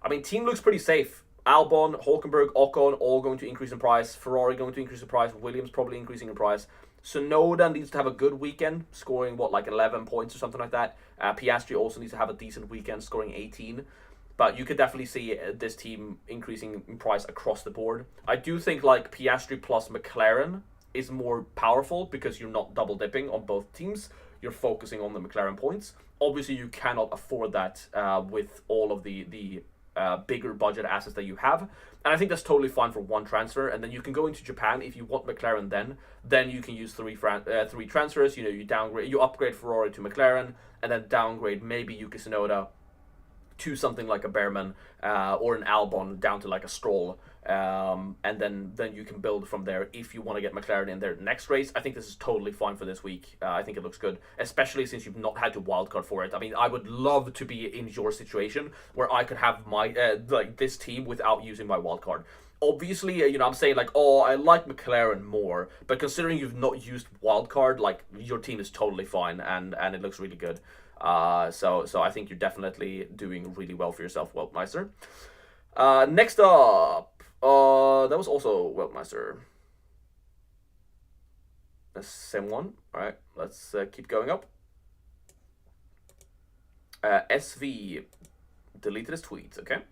I mean, team looks pretty safe. Albon, Hulkenberg, Ocon, all going to increase in price. Ferrari going to increase in price. Williams probably increasing in price. Tsunoda needs to have a good weekend, scoring 11 points or something like that. Piastri also needs to have a decent weekend, scoring 18. But you could definitely see this team increasing in price across the board. I do think Piastri plus McLaren is more powerful because you're not double dipping on both teams. You're focusing on the McLaren points. Obviously, you cannot afford that with all of the bigger budget assets that you have, and I think that's totally fine for one transfer. And then you can go into Japan if you want McLaren. Then you can use three transfers. You upgrade Ferrari to McLaren, and then downgrade maybe Yuki Tsunoda to something like a Behrman or an Albon down to a Stroll, and then you can build from there if you want to get McLaren in their next race. I think this is totally fine for this week. I think it looks good, especially since you've not had to wildcard for it. I mean, I would love to be in your situation where I could have my this team without using my wildcard. Obviously, I'm saying I like McLaren more, but considering you've not used wildcard, your team is totally fine, and it looks really good. So I think you're definitely doing really well for yourself, Weltmeister. Next up, that was also Weltmeister. The same one. All right, let's keep going up. SV deleted his tweet. Okay.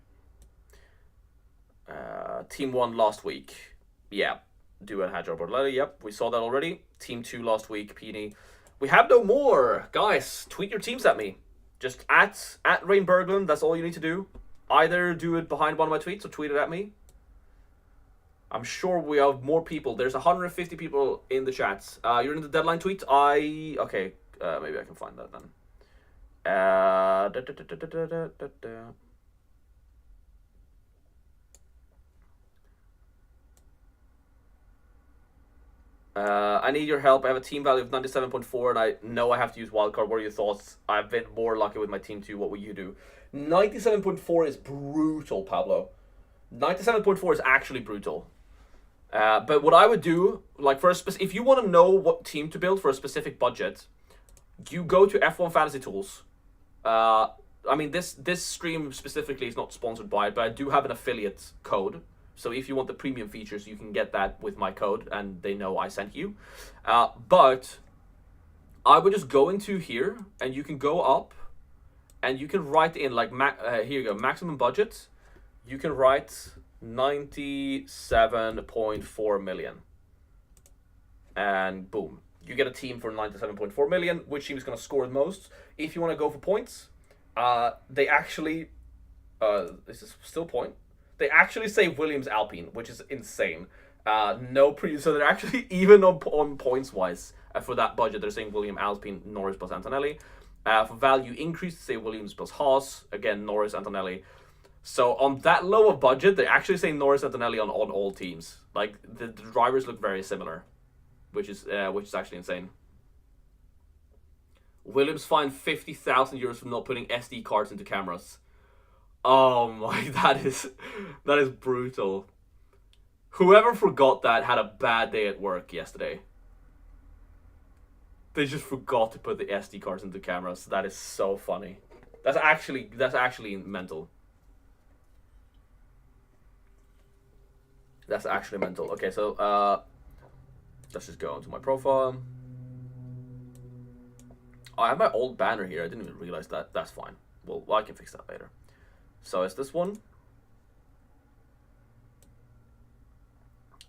Team 1 last week. Yeah, Duan Hadjar Bordelli. Yep, we saw that already. Team 2 last week. Peony. We have no more. Guys, tweet your teams at me. Just at Rain Berglund. That's all you need to do. Either do it behind one of my tweets or tweet it at me. I'm sure we have more people. There's 150 people in the chats. You're in the deadline tweet. Okay. Maybe I can find that then. I need your help. I have a team value of 97.4 and I know I have to use wildcard. What are your thoughts? I've been more lucky with my team too. What will you do? 97.4 is brutal, Pablo. 97.4 is actually brutal. But what I would do, if you want to know what team to build for a specific budget, you go to F1 Fantasy Tools. I mean, this stream specifically is not sponsored by it, but I do have an affiliate code. So if you want the premium features, you can get that with my code, and they know I sent you. But I would just go into here, and you can go up, and you can write in like here you go, maximum budget. You can write 97.4 million, and boom, you get a team for 97.4 million. Which team is going to score the most? If you want to go for points, they actually, this is still point. They actually say Williams Alpine, which is insane. So they're actually even on points wise for that budget. They're saying Williams Alpine, Norris plus Antonelli. For value increase, they say Williams plus Haas, again Norris, Antonelli. So on that low of budget, they actually say Norris, Antonelli on all teams. Like the drivers look very similar, which is actually insane. Williams fined 50,000 euros for not putting SD cards into cameras. Oh my, that is brutal. Whoever forgot that had a bad day at work yesterday. They just forgot to put the SD cards into cameras. That is so funny. That's actually mental. That's actually mental. Okay, so let's just go into my profile. Oh, I have my old banner here. I didn't even realize that. That's fine. Well, I can fix that later. So it's this one.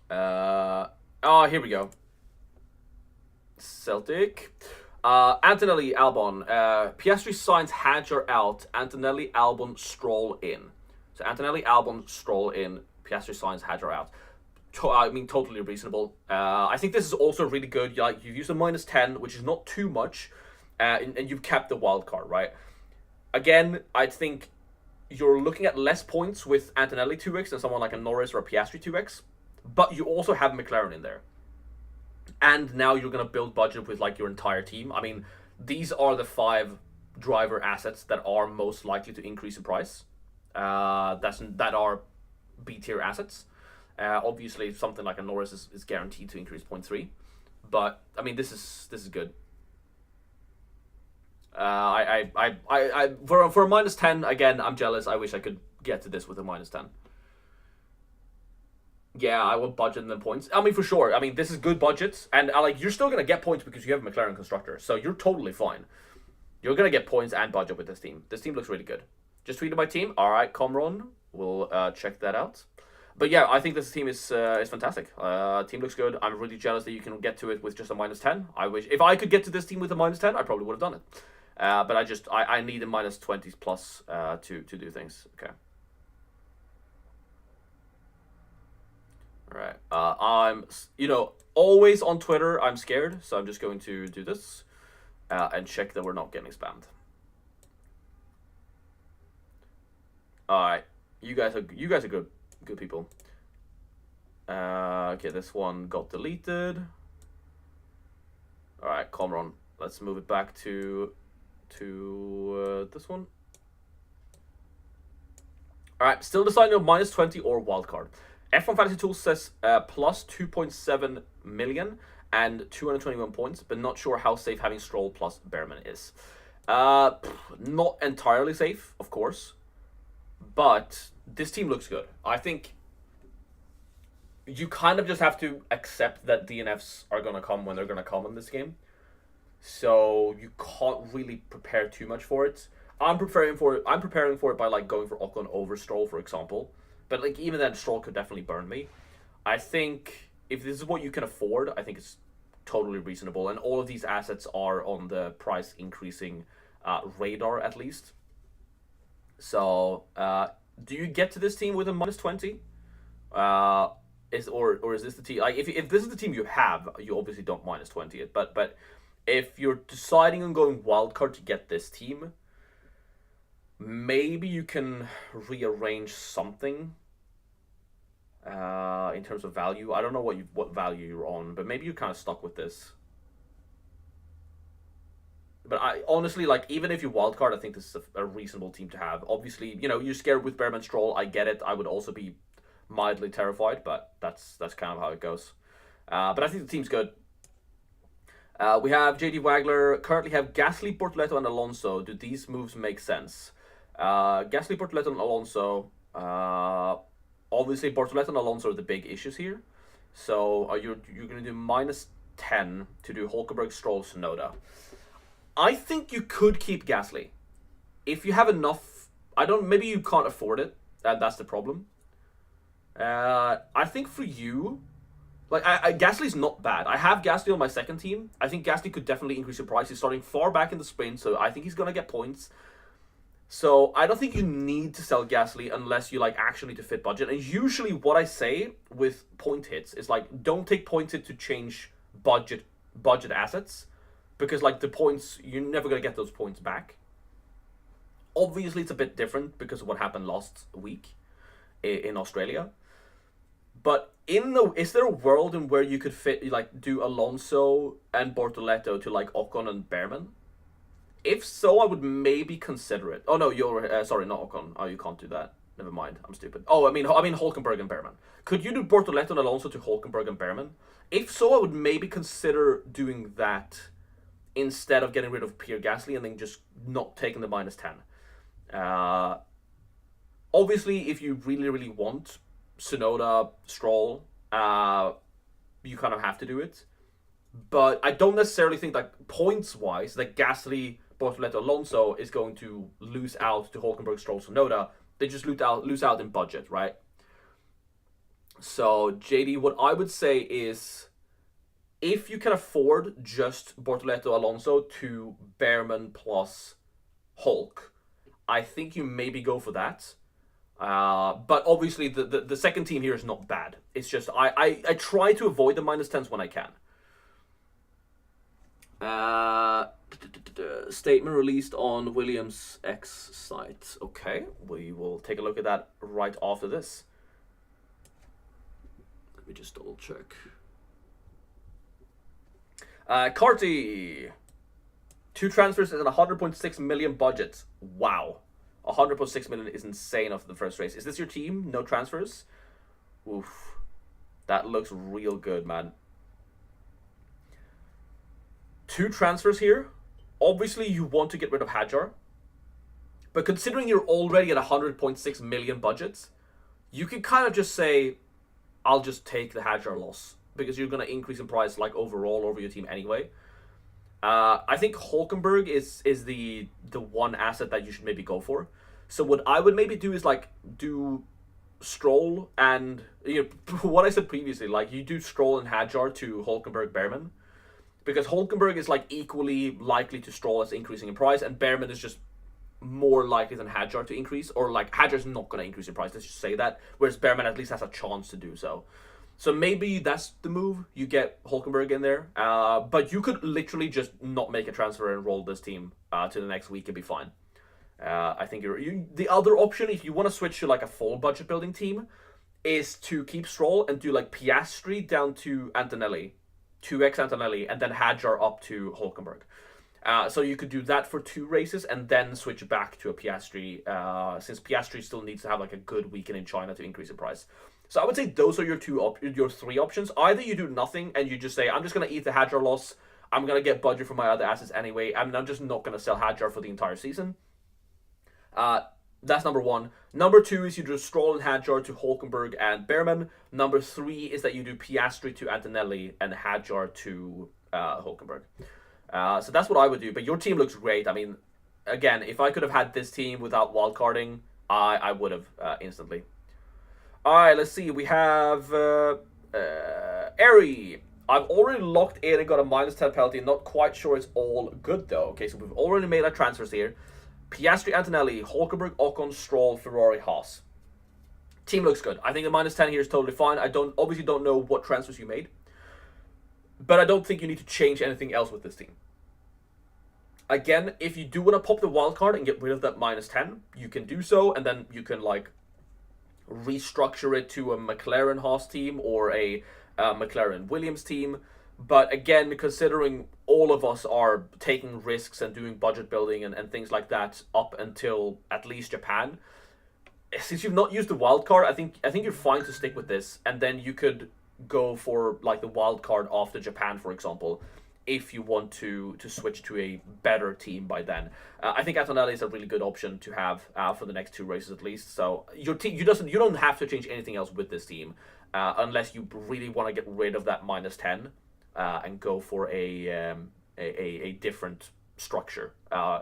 Here we go. Celtic. Antonelli, Albon. Piastri, Sainz, Hadjar out. Antonelli, Albon, Stroll in. So Antonelli, Albon, Stroll in. Piastri, Sainz, Hadjar out. I mean, totally reasonable. I think this is also really good. Like, you've used a -10, which is not too much, and you've kept the wild card, right? Again, I think you're looking at less points with Antonelli 2x than someone like a Norris or a Piastri 2x, but you also have McLaren in there. And now you're going to build budget with like your entire team. I mean, these are the 5 driver assets that are most likely to increase in price. That are B tier assets. Obviously, something like a Norris is guaranteed to increase 0.3, but I mean, this is good. For a -10 again, I'm jealous. I wish I could get to this with a -10. Yeah, I will budget in the points. I mean, for sure. I mean, this is good budgets, and like you're still gonna get points because you have a McLaren constructor, so you're totally fine. You're gonna get points and budget with this team. This team looks really good. Just tweeted my team. All right, Comron. We'll check that out. But yeah, I think this team is fantastic. Team looks good. I'm really jealous that you can get to it with just a -10. I wish if I could get to this team with a -10, I probably would have done it. But I need a -20s plus to do things. Okay. All right. I'm always on Twitter. I'm scared, so I'm just going to do this and check that we're not getting spammed. All right. You guys are good people. Okay, this one got deleted. All right, Comron. Let's move it back to this one. All right, still deciding on -20 or wildcard. F1 Fantasy Tools says plus 2.7 million and 221 points, but not sure how safe having Stroll plus Behrman is. Not entirely safe, of course, but this team looks good. I think you kind of just have to accept that DNFs are going to come when they're going to come in this game. So you can't really prepare too much for it. I'm preparing for it by like going for Ocon over Stroll, for example. But like even then, Stroll could definitely burn me. I think if this is what you can afford, I think it's totally reasonable. And all of these assets are on the price increasing radar at least. So do you get to this team with a -20? Is this the team? Like if this is the team you have, you obviously don't -20 it. But if you're deciding on going wildcard to get this team, maybe you can rearrange something in terms of value. I don't know what value you're on, but maybe you're kind of stuck with this. But I honestly, like, even if you wildcard, I think this is a reasonable team to have. Obviously, you're scared with Behrman Stroll. I get it. I would also be mildly terrified, but that's kind of how it goes. But I think the team's good. We have JD Wagler, currently have Gasly, Bortoleto, and Alonso. Do these moves make sense? Gasly, Bortoleto, and Alonso. Obviously, Bortoleto and Alonso are the big issues here. So you're going to do -10 to do Hulkenberg, Stroll, Sonoda. I think you could keep Gasly if you have enough. I don't. Maybe you can't afford it. That's the problem. I think for you, like Gasly's not bad. I have Gasly on my second team. I think Gasly could definitely increase your price. He's starting far back in the sprint, so I think he's gonna get points. So I don't think you need to sell Gasly unless you like actually need to fit budget. And usually, what I say with point hits is like, don't take point hit to change budget assets, because like the points, you're never gonna get those points back. Obviously, it's a bit different because of what happened last week in Australia. But is there a world in where you could fit like do Alonso and Bortoleto to like Ocon and Behrman? If so, I would maybe consider it. Oh no, you're sorry, not Ocon. Oh, you can't do that. Never mind. I'm stupid. Oh, I mean Hulkenberg and Behrman. Could you do Bortoleto and Alonso to Hulkenberg and Behrman? If so, I would maybe consider doing that instead of getting rid of Pierre Gasly and then just not taking the -10. Uh, Obviously, if you really, really want Sonoda, Stroll, you kind of have to do it. But I don't necessarily think that points-wise, that Gasly, Bortoleto, Alonso is going to lose out to Hulkenberg, Stroll, Sonoda. They just lose out in budget, right? So, JD, what I would say is, if you can afford just Bortoleto, Alonso to Behrman plus Hulk, I think you maybe go for that. But obviously, the second team here is not bad. It's just I try to avoid the -10s when I can. Statement released on Williams X site. Okay, we will take a look at that right after this. Let me just double check. Carty, 2 transfers and 100.6 million budget. Wow. 100.6 million is insane after the first race. Is this your team? No transfers? Oof. That looks real good, man. 2 transfers here. Obviously, you want to get rid of Hadjar. But considering you're already at 100.6 million budget, you can kind of just say, I'll just take the Hadjar loss, because you're going to increase in price like overall over your team anyway. I think Hulkenberg is the one asset that you should maybe go for. So what I would maybe do is like do Stroll and what I said previously, like you do Stroll and Hadjar to Hulkenberg, Behrman, because Hulkenberg is like equally likely to Stroll as increasing in price, and Behrman is just more likely than Hadjar to increase, or like Hadjar's not going to increase in price. Let's just say that, whereas Behrman at least has a chance to do so. So maybe that's the move. You get Hulkenberg in there. But you could literally just not make a transfer and roll this team to the next week and be fine. I think the other option, if you want to switch to like a full budget building team, is to keep Stroll and do like Piastri down to Antonelli, 2x Antonelli, and then Hadjar up to Hulkenberg. So you could do that for 2 races and then switch back to a Piastri, since Piastri still needs to have like a good weekend in China to increase in price. So I would say those are your 3 options. Either you do nothing and you just say, I'm just going to eat the Hadjar loss. I'm going to get budget for my other assets anyway. I'm just not going to sell Hadjar for the entire season. That's number 1. Number 2 is you do Stroll and Hadjar to Hulkenberg and Behrman. Number 3 is that you do Piastri to Antonelli and Hadjar to Hulkenberg. So that's what I would do. But your team looks great. I mean, again, if I could have had this team without wildcarding, I would have instantly. Alright, let's see. We have Eri. I've already locked in and got a -10 penalty. Not quite sure it's all good, though. Okay, so we've already made our transfers here. Piastri, Antonelli, Hulkenberg, Ocon, Stroll, Ferrari, Haas. Team looks good. I think the -10 here is totally fine. I obviously don't know what transfers you made, but I don't think you need to change anything else with this team. Again, if you do want to pop the wildcard and get rid of that -10, you can do so, and then you can like restructure it to a McLaren Haas team or a McLaren Williams team. But again, considering all of us are taking risks and doing budget building and things like that up until at least Japan, since you've not used the wildcard, I think you're fine to stick with this, and then you could go for like the wildcard after Japan, for example, if you want to switch to a better team by then. I think Antonelli is a really good option to have for the next 2 races at least. So your team, you don't have to change anything else with this team unless you really want to get rid of that -10 and go for a different structure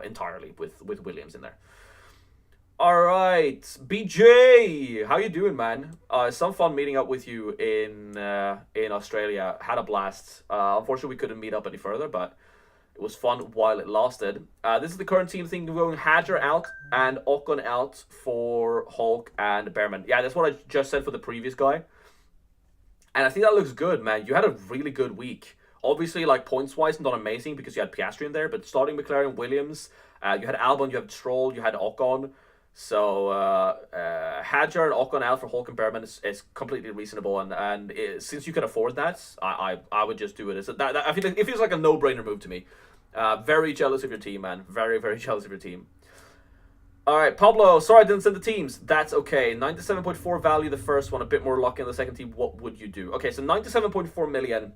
entirely with Williams in there. All right, BJ, how you doing, man? Some fun meeting up with you in Australia. Had a blast. Unfortunately, we couldn't meet up any further, but it was fun while it lasted. This is the current team thing going Hadjar out and Ocon out for Hulk and Behrman. Yeah, that's what I just said for the previous guy. And I think that looks good, man. You had a really good week. Obviously, like points-wise, not amazing because you had Piastri in there, but starting McLaren, Williams, you had Albon, you had Stroll, you had Ocon. So Hadjar and Ocon out for Hulk and Behrman is completely reasonable, and since you can afford that, I would just do it. I feel like it feels like a no-brainer move to me. Very jealous of your team, man. Very, very jealous of your team. All right, Pablo. Sorry I didn't send the teams. That's okay. 97.4 value the first one, a bit more lucky on the second team. What would you do? Okay, so 97.4 million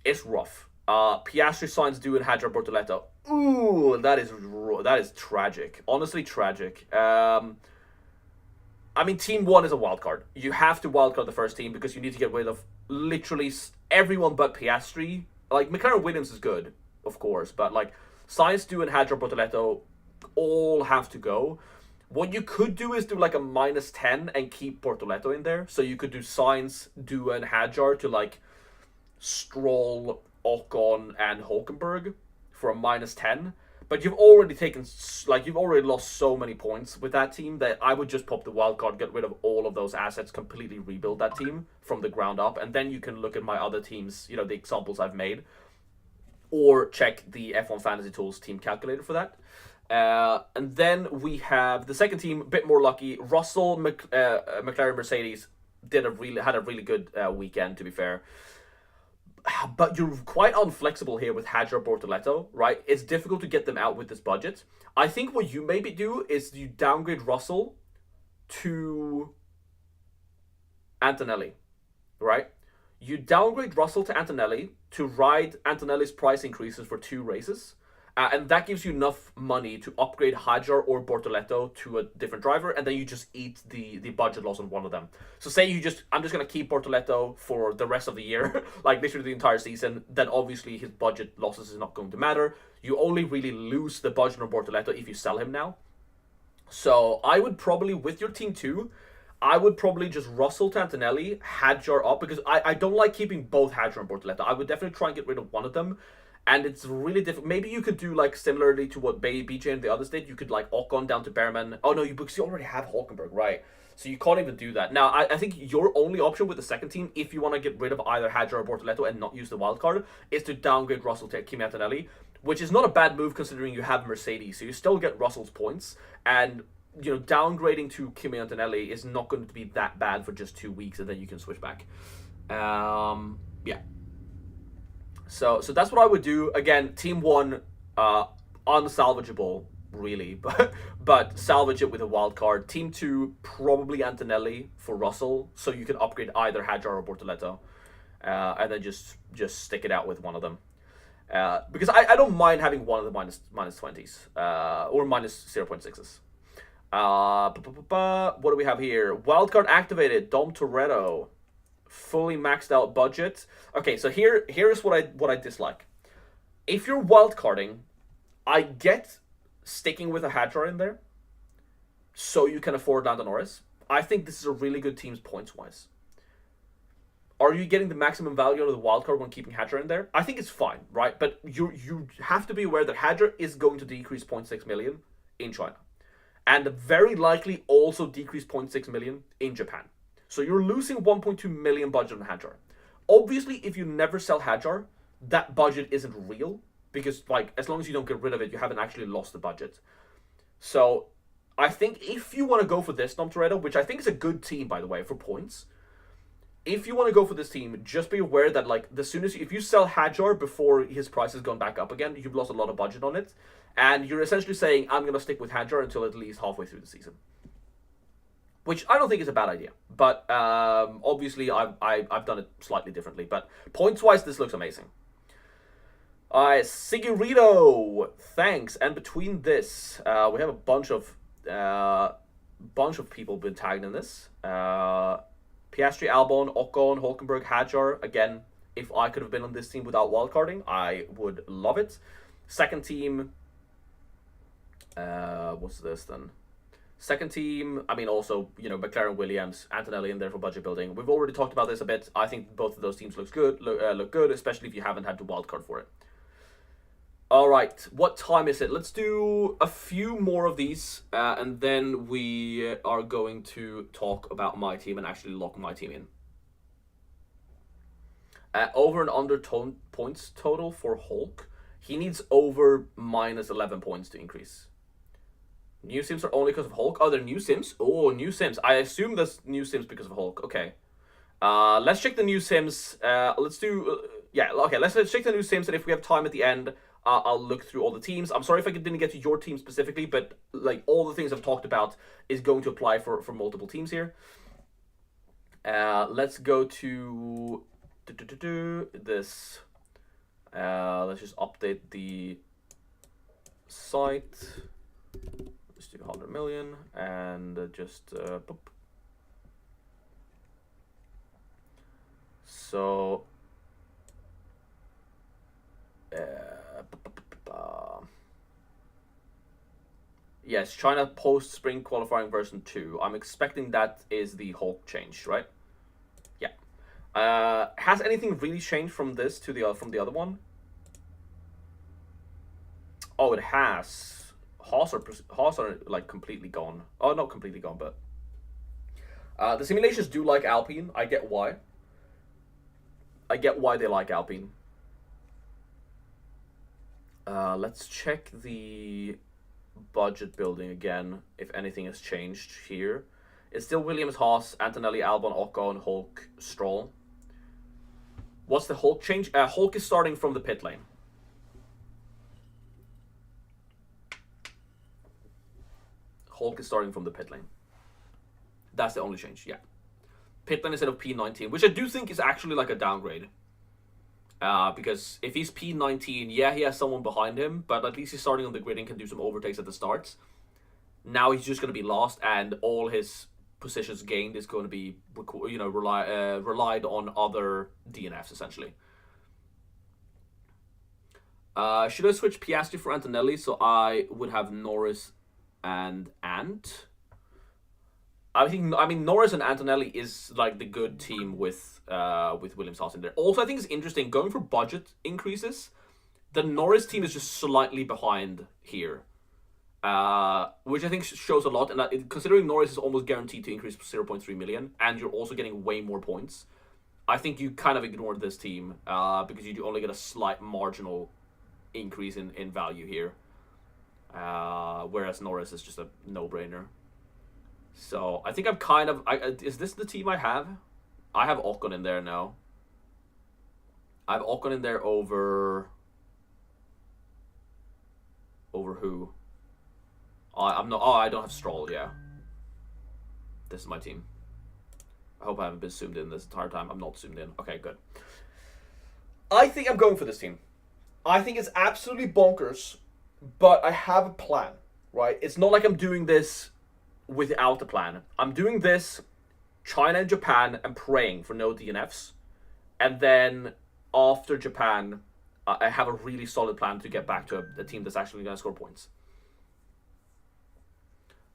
is rough. Piastri, Sainz, Du, and Hadjar, Bortoleto. Ooh, that is tragic. Honestly, tragic. I mean, Team 1 is a wild card. You have to wild card the first team because you need to get rid of literally everyone but Piastri. Like, McLaren Williams is good, of course, but like Sainz, Du, and Hadjar, Bortoleto all have to go. What you could do is do like a -10 and keep Bortoleto in there. So you could do Sainz, Du, and Hadjar to like Stroll, Ocon, and Hulkenberg for a -10. But you've already lost so many points with that team that I would just pop the wild card, get rid of all of those assets, completely rebuild that team from the ground up, and then you can look at my other teams, the examples I've made, or check the F1 Fantasy Tools team calculator for that. And then we have the second team, a bit more lucky. Russell, McLaren, Mercedes had a really good weekend, to be fair. But you're quite unflexible here with Hadjar, Bortoleto, right? It's difficult to get them out with this budget. I think what you maybe do is you downgrade Russell to Antonelli, right? You downgrade Russell to Antonelli to ride Antonelli's price increases for 2 races. And that gives you enough money to upgrade Hadjar or Bortoleto to a different driver, and then you just eat the budget loss on one of them. So say I'm just going to keep Bortoleto for the rest of the year, like literally the entire season, then obviously his budget losses is not going to matter. You only really lose the budget on Bortoleto if you sell him now. So I would probably, with your team 2, I would probably just Russell to Antonelli, Hadjar up, because I don't like keeping both Hadjar and Bortoleto. I would definitely try and get rid of one of them. And it's really difficult. Maybe you could do like similarly to what BJ and the others did. You could like Ocon down to Behrman. Oh no, because you already have Hulkenberg, right? So you can't even do that. Now, I think your only option with the second team, if you want to get rid of either Hadjar or Bortoleto and not use the wild card, is to downgrade Russell to Kimi Antonelli, which is not a bad move considering you have Mercedes. So you still get Russell's points, and downgrading to Kimi Antonelli is not going to be that bad for just 2 weeks, and then you can switch back. Yeah. So that's what I would do. Again, Team 1, unsalvageable, really, but salvage it with a wild card. Team 2, probably Antonelli for Russell, so you can upgrade either Hadjar or Bortoleto, and then just stick it out with one of them. Because I don't mind having one of the minus 20s, or minus 0.6s. What do we have here? Wildcard activated, Dom Toretto. Fully maxed out budget. Okay, so here's what I dislike. If you're wildcarding, I get sticking with a Hadjar in there, so you can afford Lando Norris. I think this is a really good team's points wise. Are you getting the maximum value out of the wildcard when keeping Hadjar in there? I think it's fine, right? But you have to be aware that Hadjar is going to decrease 0.6 million in China, and very likely also decrease 0.6 million in Japan. So you're losing 1.2 million budget on Hadjar. Obviously, if you never sell Hadjar, that budget isn't real, because like as long as you don't get rid of it, you haven't actually lost the budget. So I think if you want to go for this Dom Toretto, which I think is a good team, by the way, for points, if you want to go for this team, just be aware that like if you sell Hadjar before his price has gone back up again, you've lost a lot of budget on it, and you're essentially saying I'm gonna stick with Hadjar until at least halfway through the season. Which I don't think is a bad idea, but obviously I've done it slightly differently. But points-wise, this looks amazing. Sigurito, thanks. And between this, we have a bunch of people been tagged in this. Piastri, Albon, Ocon, Hulkenberg, Hadjar. Again, if I could have been on this team without wildcarding, I would love it. Second team. What's this then? Second team, I mean, also, McLaren, Williams, Antonelli in there for budget building. We've already talked about this a bit. I think both of those teams look good, especially if you haven't had to wildcard for it. All right, what time is it? Let's do a few more of these, and then we are going to talk about my team and actually lock my team in. Over and under points total for Hulk. He needs over minus 11 points to increase. New sims are only because of Hulk. Oh, they're new sims? Oh, new sims. I assume that's new sims because of Hulk. Okay. Let's check the new sims. Let's check the new sims, and if we have time at the end, I'll look through all the teams. I'm sorry if I didn't get to your team specifically, but like all the things I've talked about is going to apply for multiple teams here. Let's go to this. Let's just update the site. Let's do 100 million and just boop. So yes, China post spring qualifying version 2. I'm expecting that is the Hulk change, right? Yeah. Has anything really changed from this to from the other one? Oh, it has. Haas are like completely gone. Oh, not completely gone, but the simulations do like Alpine. I get why. I get why they like Alpine. Let's check the budget building again, if anything has changed here. It's still Williams, Haas, Antonelli, Albon, Ocon, Hulk, Stroll. What's the Hulk change? Hulk is starting from the pit lane. Hulk is starting from the pit lane. That's the only change, yeah. Pit lane instead of P19, which I do think is actually like a downgrade. Because if he's P19, yeah, he has someone behind him, but at least he's starting on the grid and can do some overtakes at the starts. Now he's just going to be lost, and all his positions gained is going to be, relied on other DNFs, essentially. Should I switch Piastri for Antonelli so I would have Norris and Ant? I mean Norris and Antonelli is like the good team with Williams Haas in there. Also, I think it's interesting going for budget increases. The Norris team is just slightly behind here, which I think shows a lot. And considering Norris is almost guaranteed to increase 0.3 million, and you're also getting way more points, I think you kind of ignored this team because you do only get a slight marginal increase in value here, whereas Norris is just a no-brainer. So I think I'm kind of... is this the team I have? I have Ocon in there now. I have Ocon in there over... Over who? I'm not... Oh, I don't have Stroll, yeah. This is my team. I hope I haven't been zoomed in this entire time. I'm not zoomed in. Okay, good. I think I'm going for this team. I think it's absolutely bonkers, but I have a plan, right? It's not like I'm doing this without a plan. I'm doing this, China and Japan, and praying for no DNFs. And then after Japan, I have a really solid plan to get back to a team that's actually going to score points.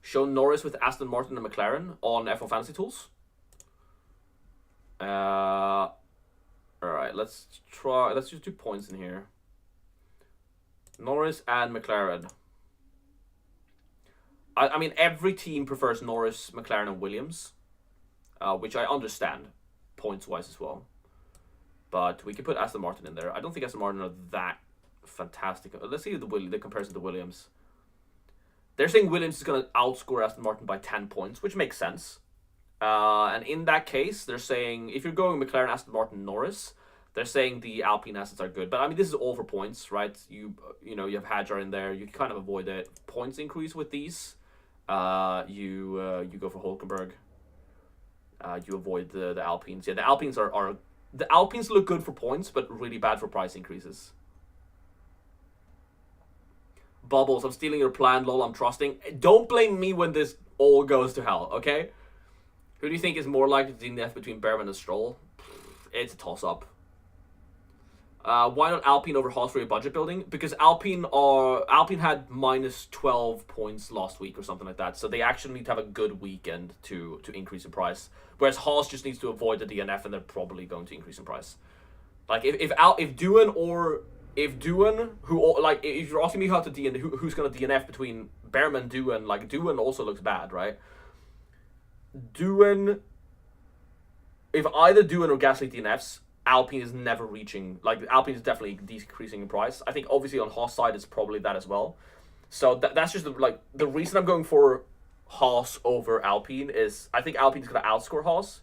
Show Norris with Aston Martin and McLaren on F1 Fantasy Tools. Alright, let's just do points in here. Norris and McLaren. I mean, every team prefers Norris, McLaren, and Williams, which I understand, points-wise as well. But we can put Aston Martin in there. I don't think Aston Martin are that fantastic. Let's see the comparison to Williams. They're saying Williams is going to outscore Aston Martin by 10 points, which makes sense. And in that case, they're saying, if you're going McLaren, Aston Martin, Norris, they're saying the Alpine assets are good. But I mean, this is all for points, right? You have Hadjar in there. You can kind of avoid the points increase with these. You go for Hulkenberg. You avoid the Alpines. Yeah, the Alpines the Alpines look good for points, but really bad for price increases. Bubbles, I'm stealing your plan, lol, I'm trusting. Don't blame me when this all goes to hell, okay? Who do you think is more likely to DNF between Bearman and Stroll? It's a toss-up. Why not Alpine over Haas for your budget building? Because Alpine had minus 12 points last week or something like that, so they actually need to have a good weekend to increase in price. Whereas Haas just needs to avoid the DNF, and they're probably going to increase in price. Like if Doohan, who like if you're asking me how to DNF, who's gonna DNF between Bearman, Doohan, like Doohan also looks bad, right? Doohan, if either Doohan or Gasly DNFs, Alpine is never reaching, like Alpine is definitely decreasing in price. I think obviously on Haas side it's probably that as well. So that's just the reason I'm going for Haas over Alpine is I think Alpine is going to outscore Haas,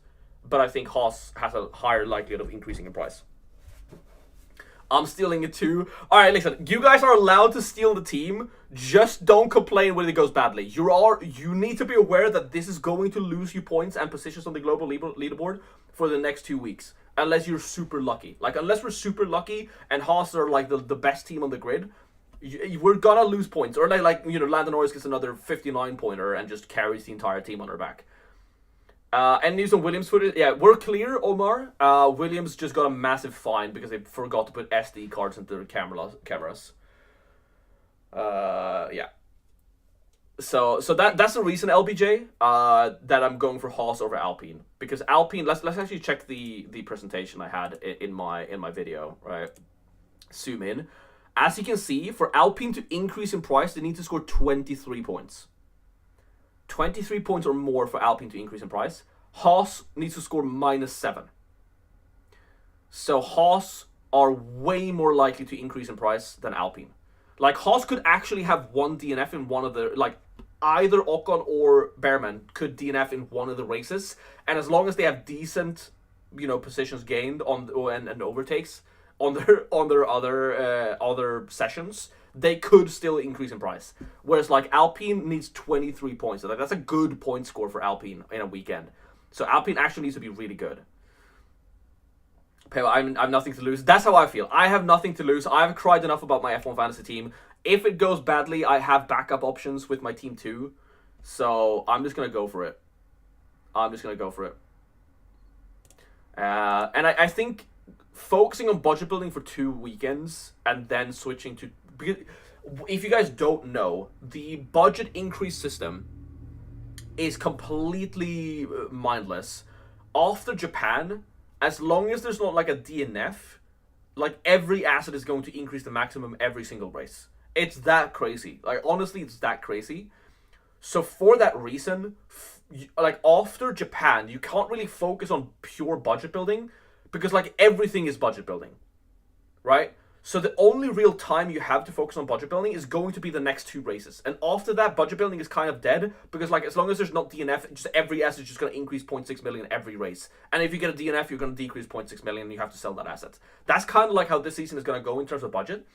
but I think Haas has a higher likelihood of increasing in price. I'm stealing it too. Alright, listen, you guys are allowed to steal the team. Just don't complain when it goes badly. You need to be aware that this is going to lose you points and positions on the global leaderboard for the next 2 weeks. Unless you're super lucky. Like, unless we're super lucky and Haas are like the best team on the grid, we're gonna lose points. Or like Lando Norris gets another 59 pointer and just carries the entire team on her back. And news on Williams footage. Yeah, we're clear, Omar. Williams just got a massive fine because they forgot to put SD cards into their cameras. Yeah. So that's the reason, LBJ, that I'm going for Haas over Alpine. Because Alpine, let's actually check the presentation I had in my video, right? Zoom in. As you can see, for Alpine to increase in price, they need to score 23 points. 23 points or more for Alpine to increase in price. Haas needs to score -7. So Haas are way more likely to increase in price than Alpine. Like, Haas could actually have one DNF in one of the, like, either Ocon or Bearman could DNF in one of the races, and as long as they have decent, positions gained on and overtakes on their other sessions, they could still increase in price. Whereas like Alpine needs 23 points. So that's a good point score for Alpine in a weekend. So Alpine actually needs to be really good. Okay, well, I have nothing to lose. That's how I feel. I have nothing to lose. I've cried enough about my F1 fantasy team. If it goes badly, I have backup options with my team too. So I'm just going to go for it. And I think focusing on budget building for 2 weekends and then switching to... Because if you guys don't know, the budget increase system is completely mindless. After Japan, as long as there's not like a DNF, like every asset is going to increase the maximum every single race. It's that crazy. Like, honestly, it's that crazy. So for that reason, like after Japan, you can't really focus on pure budget building because like everything is budget building, right? So the only real time you have to focus on budget building is going to be the next 2 races. And after that, budget building is kind of dead because like as long as there's not DNF, just every asset is just going to increase 0.6 million every race. And if you get a DNF, you're going to decrease 0.6 million and you have to sell that asset. That's kind of like how this season is going to go in terms of budget.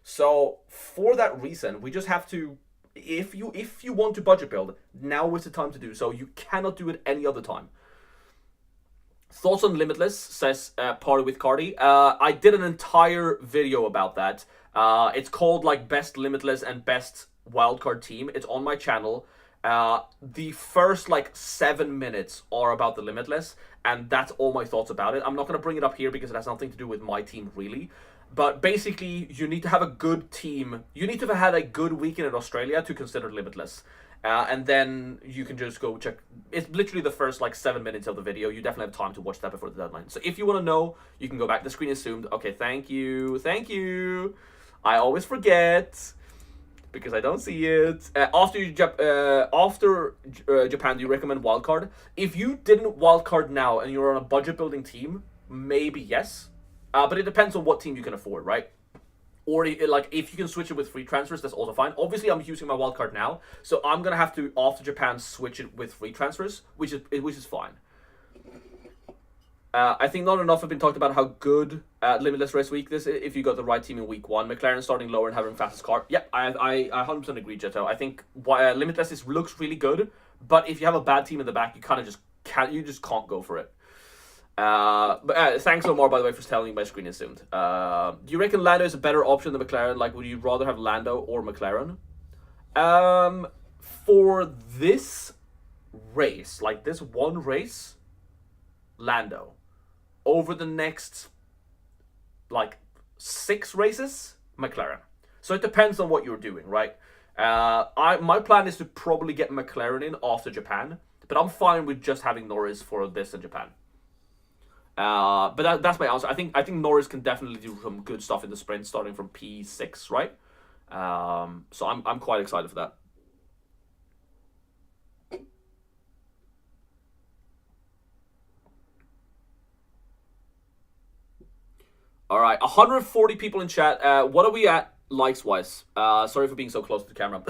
So for that reason, we just have to, if you want to budget build, now is the time to do so. You cannot do it any other time. Thoughts on Limitless, says Party with Cardi. I did an entire video about that. It's called like Best Limitless and Best Wildcard Team. It's on my channel. The first like 7 minutes are about the Limitless, and that's all my thoughts about it. I'm not going to bring it up here because it has nothing to do with my team really. But basically, you need to have a good team. You need to have had a good weekend in Australia to consider Limitless. And then you can just go check. It's literally the first like 7 minutes of the video. You definitely have time to watch that before the deadline. So if you want to know, you can go back. The screen is zoomed. Okay, thank you. Thank you. I always forget because I don't see it. After Japan, do you recommend wildcard? If you didn't wildcard now and you're on a budget building team, maybe yes. But it depends on what team you can afford, right? Or like if you can switch it with free transfers, that's also fine. Obviously, I'm using my wildcard now, so I'm gonna have to after Japan switch it with free transfers, which is fine. I think not enough have been talked about how good Limitless Race Week this is if you got the right team in week 1. McLaren starting lower and having fastest car. Yep, I 100% agree, Jetto. I think Limitless looks really good, but if you have a bad team in the back, you kind of just can't go for it. But thanks Omar, by the way, for telling me my screen is zoomed. Do you reckon Lando is a better option than McLaren? Like, would you rather have Lando or McLaren? For this race, like this one race, Lando. Over the next, like, 6 races, McLaren. So it depends on what you're doing, right? My plan is to probably get McLaren in after Japan, but I'm fine with just having Norris for this in Japan. But that's my answer. I think Norris can definitely do some good stuff in the sprint, starting from P6, right? So I'm quite excited for that. All right, 140 people in chat. What are we at likes wise? Sorry for being so close to the camera.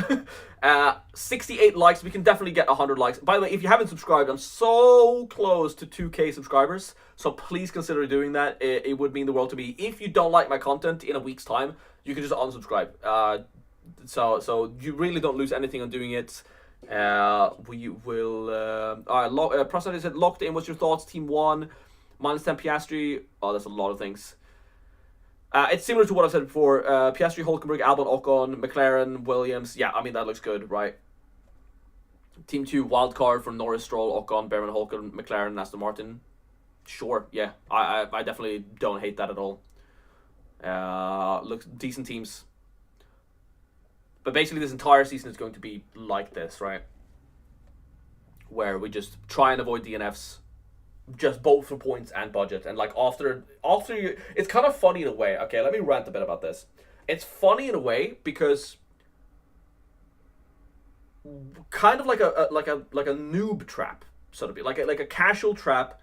68 likes. We can definitely get 100 likes. By the way, if you haven't subscribed, I'm so close to 2K subscribers. So please consider doing that. It would mean the world to me. If you don't like my content in a week's time, you can just unsubscribe. So you really don't lose anything on doing it. We will. Prostate said locked in. What's your thoughts? Team 1, -10 Piastri. Oh, that's a lot of things. It's similar to what I've said before. Piastri, Hulkenberg, Albon, Ocon, McLaren, Williams. Yeah, I mean, that looks good, right? Team 2, wildcard for Norris, Stroll, Ocon, Behrman, Hulken, McLaren, Aston Martin. Sure, yeah. I definitely don't hate that at all. Looks decent teams. But basically, this entire season is going to be like this, right? Where we just try and avoid DNFs. Just both for points and budget, and like after you, it's kind of funny in a way. Okay, let me rant a bit about this. It's funny in a way because kind of like a noob trap, so to be, like a casual trap.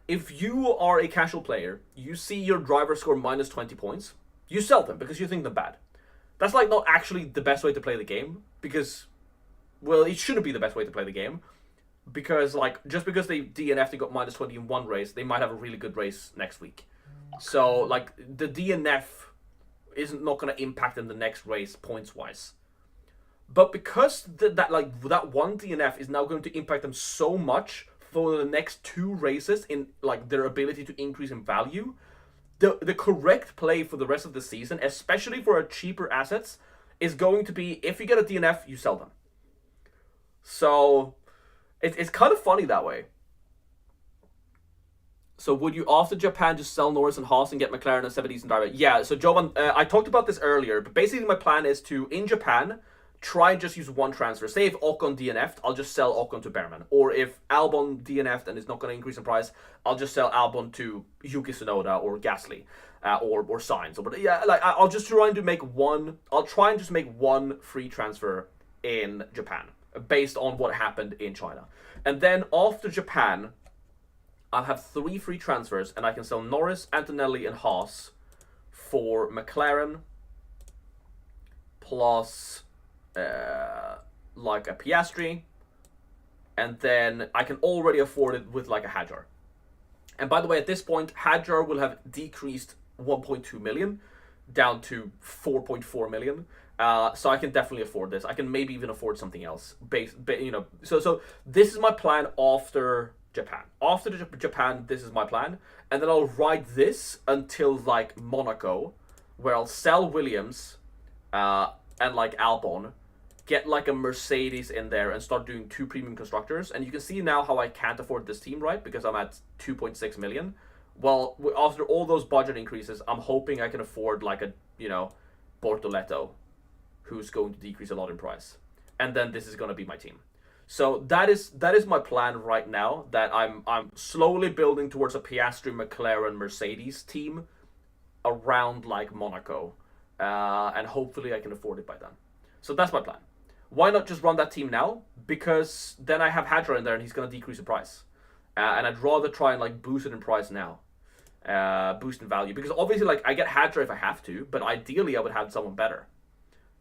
If you are a casual player, you see your driver score -20 points, you sell them because you think they're bad. That's like not actually the best way to play the game, because, well, it shouldn't be the best way to play the game. Because, like, just because they DNF'd and got -20 in one race, they might have a really good race next week. So, like, the DNF isn't not going to impact them the next race points-wise. But because that one DNF is now going to impact them so much for the next 2 races in, like, their ability to increase in value, the correct play for the rest of the season, especially for our cheaper assets, is going to be, if you get a DNF, you sell them. So it's kind of funny that way. So would you, after Japan, just sell Norris and Haas and get McLaren and 7 decent driver? Yeah, so Jovan, I talked about this earlier, but basically my plan is to, in Japan, try and just use one transfer. Say if Ocon DNF'd, I'll just sell Ocon to Behrman. Or if Albon DNF'd and is not going to increase in price, I'll just sell Albon to Yuki Tsunoda or Gasly, or Sainz. But yeah, like, I'll just try and make one free transfer in Japan, based on what happened in China. And then after Japan, I'll have 3 free transfers, and I can sell Norris, Antonelli, and Haas for McLaren, plus like a Piastri, and then I can already afford it with like a Hadjar. And by the way, at this point, Hadjar will have decreased 1.2 million down to 4.4 million. So I can definitely afford this. I can maybe even afford something else. So this is my plan after Japan. After Japan, this is my plan. And then I'll ride this until, like, Monaco, where I'll sell Williams and, like, Albon, get, like, a Mercedes in there and start doing 2 premium constructors. And you can see now how I can't afford this team, right? Because I'm at 2.6 million. Well, after all those budget increases, I'm hoping I can afford, like, a, Bortoletto, who's going to decrease a lot in price. And then this is going to be my team. So that is my plan right now, that I'm slowly building towards a Piastri, McLaren, Mercedes team around, like, Monaco. And hopefully I can afford it by then. So that's my plan. Why not just run that team now? Because then I have Hadjar in there and he's going to decrease in price. And I'd rather try and, like, boost it in price now. Boost in value. Because obviously, like, I get Hadjar if I have to, but ideally I would have someone better.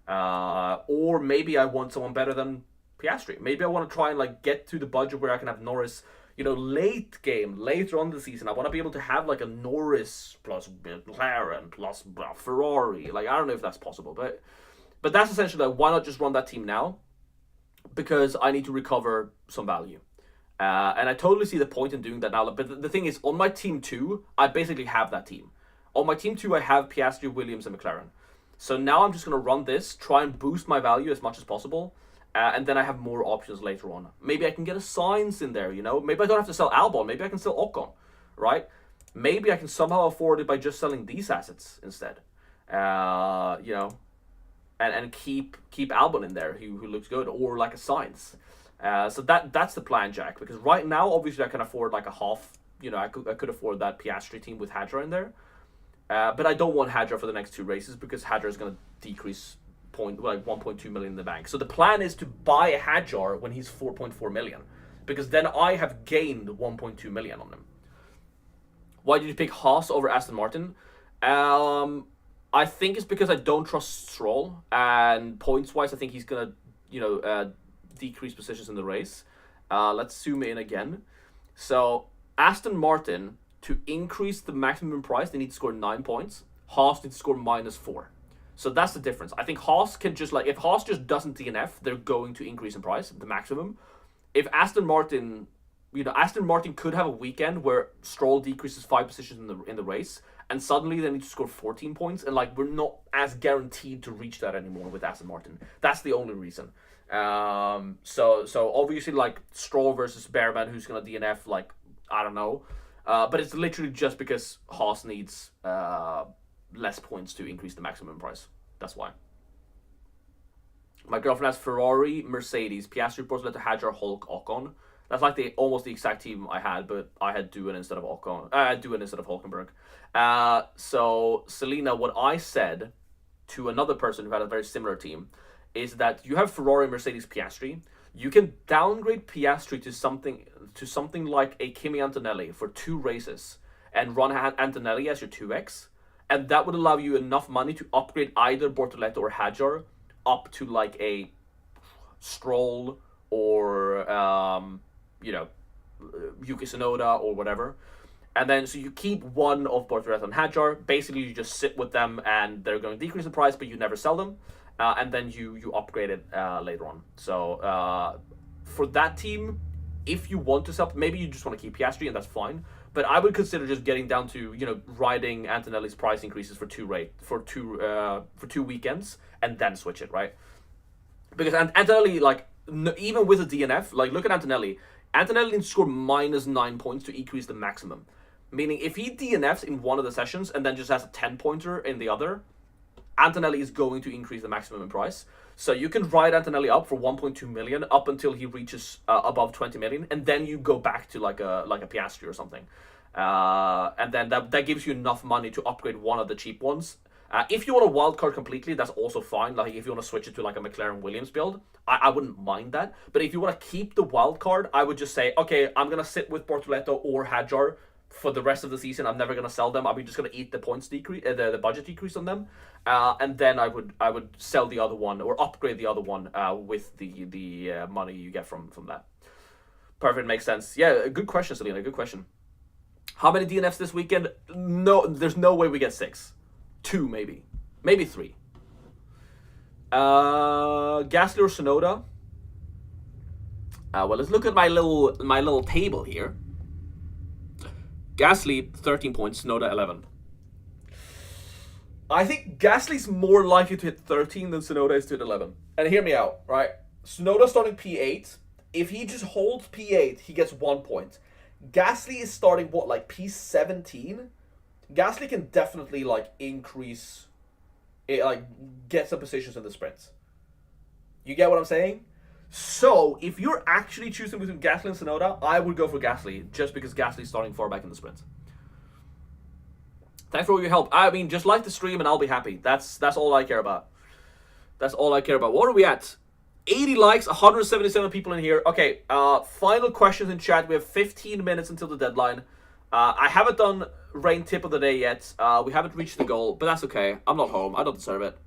Or maybe I want someone better than Piastri. Maybe I want to try and, like, get to the budget where I can have Norris, late game, later on in the season. I want to be able to have, like, a Norris plus McLaren plus Ferrari. Like, I don't know if that's possible, but that's essentially, like, why not just run that team now? Because I need to recover some value. And I totally see the point in doing that now. But the thing is, on my team 2, I basically have that team. On my team 2, I have Piastri, Williams, and McLaren. So now I'm just going to run this, try and boost my value as much as possible. And then I have more options later on. Maybe I can get a Sainz in there, you know? Maybe I don't have to sell Albon. Maybe I can sell Ocon, right? Maybe I can somehow afford it by just selling these assets instead. You know, and keep Albon in there, who looks good, or like a Sainz. So that's the plan, Jack. Because right now, obviously, I can afford like a half. You know, I could afford that Piastri team with Hadjar in there. But I don't want Hadjar for the next 2 races because Hadjar is going to decrease 1.2 million in the bank. So the plan is to buy a Hadjar when he's 4.4 million, because then I have gained 1.2 million on him. Why did you pick Haas over Aston Martin? I think it's because I don't trust Stroll, and points wise, I think he's gonna, decrease positions in the race. Let's zoom in again. So Aston Martin, to increase the maximum price, they need to score 9 points. Haas needs to score -4. So that's the difference. I think Haas can just, if Haas just doesn't DNF, they're going to increase in price, the maximum. If Aston Martin, Aston Martin could have a weekend where Stroll decreases 5 positions in the race, and suddenly they need to score 14 points, and we're not as guaranteed to reach that anymore with Aston Martin. That's the only reason. So obviously, Stroll versus Bearman, who's gonna DNF, I don't know. But it's literally just because Haas needs less points to increase the maximum price. That's why. My girlfriend has Ferrari, Mercedes, Piastri, Bortoleto, Hadjar, Hulk, Ocon. That's almost the exact team I had, but I had Doohan instead of Ocon. I had Doohan instead of Hulkenberg. So Selena, what I said to another person who had a very similar team is that you have Ferrari, Mercedes, Piastri. You can downgrade Piastri to something like a Kimi Antonelli for 2 races and run Antonelli as your 2x, and that would allow you enough money to upgrade either Bortoleto or Hadjar up to a Stroll or Yuki Tsunoda or whatever. And then so you keep one of Bortoleto and Hadjar. Basically, you just sit with them and they're going to decrease in price, but you never sell them. And then you upgrade it later on. So for that team, if you want to sell, maybe you just want to keep Piastri, and that's fine. But I would consider just getting down to riding Antonelli's price increases for two weekends, and then switch it, right? Because Antonelli, even with a DNF, look at Antonelli. Antonelli needs to score -9 points to increase the maximum. Meaning, if he DNFs in one of the sessions and then just has a 10-pointer in the other, Antonelli is going to increase the maximum in price. So you can ride Antonelli up for 1.2 million up until he reaches above 20 million, and then you go back to like a Piastri or something. And then that gives you enough money to upgrade one of the cheap ones. If you want a wild card completely, that's also fine. If you want to switch it to a McLaren Williams build, I wouldn't mind that. But if you want to keep the wild card, I would just say, okay, I'm gonna sit with Bortoleto or Hadjar for the rest of the season. I'm never gonna sell them. I'm just gonna eat the points decrease, the budget decrease on them, and then I would sell the other one or upgrade the other one with the money you get from that. Perfect, makes sense. Yeah, good question, Selena. Good question. How many DNFs this weekend? No, there's no way we get 6. 2 maybe 3. Gasly or Tsunoda? Well, let's look at my little table here. Gasly 13 points, Tsunoda 11. I think Gasly's more likely to hit 13 than Tsunoda is to hit 11. And hear me out, right? Tsunoda starting P8. If he just holds P8, he gets 1 point. Gasly is starting P17. Gasly can definitely increase it, get some positions in the sprints. You get what I'm saying? So if you're actually choosing between Gasly and Tsunoda, I would go for Gasly just because Gasly's starting far back in the sprint. Thanks for all your help. I mean, just like the stream and I'll be happy. That's all I care about. That's all I care about. What are we at? 80 likes, 177 people in here. Okay, final questions in chat. We have 15 minutes until the deadline. I haven't done rain tip of the day yet. We haven't reached the goal, but that's okay. I'm not home. I don't deserve it.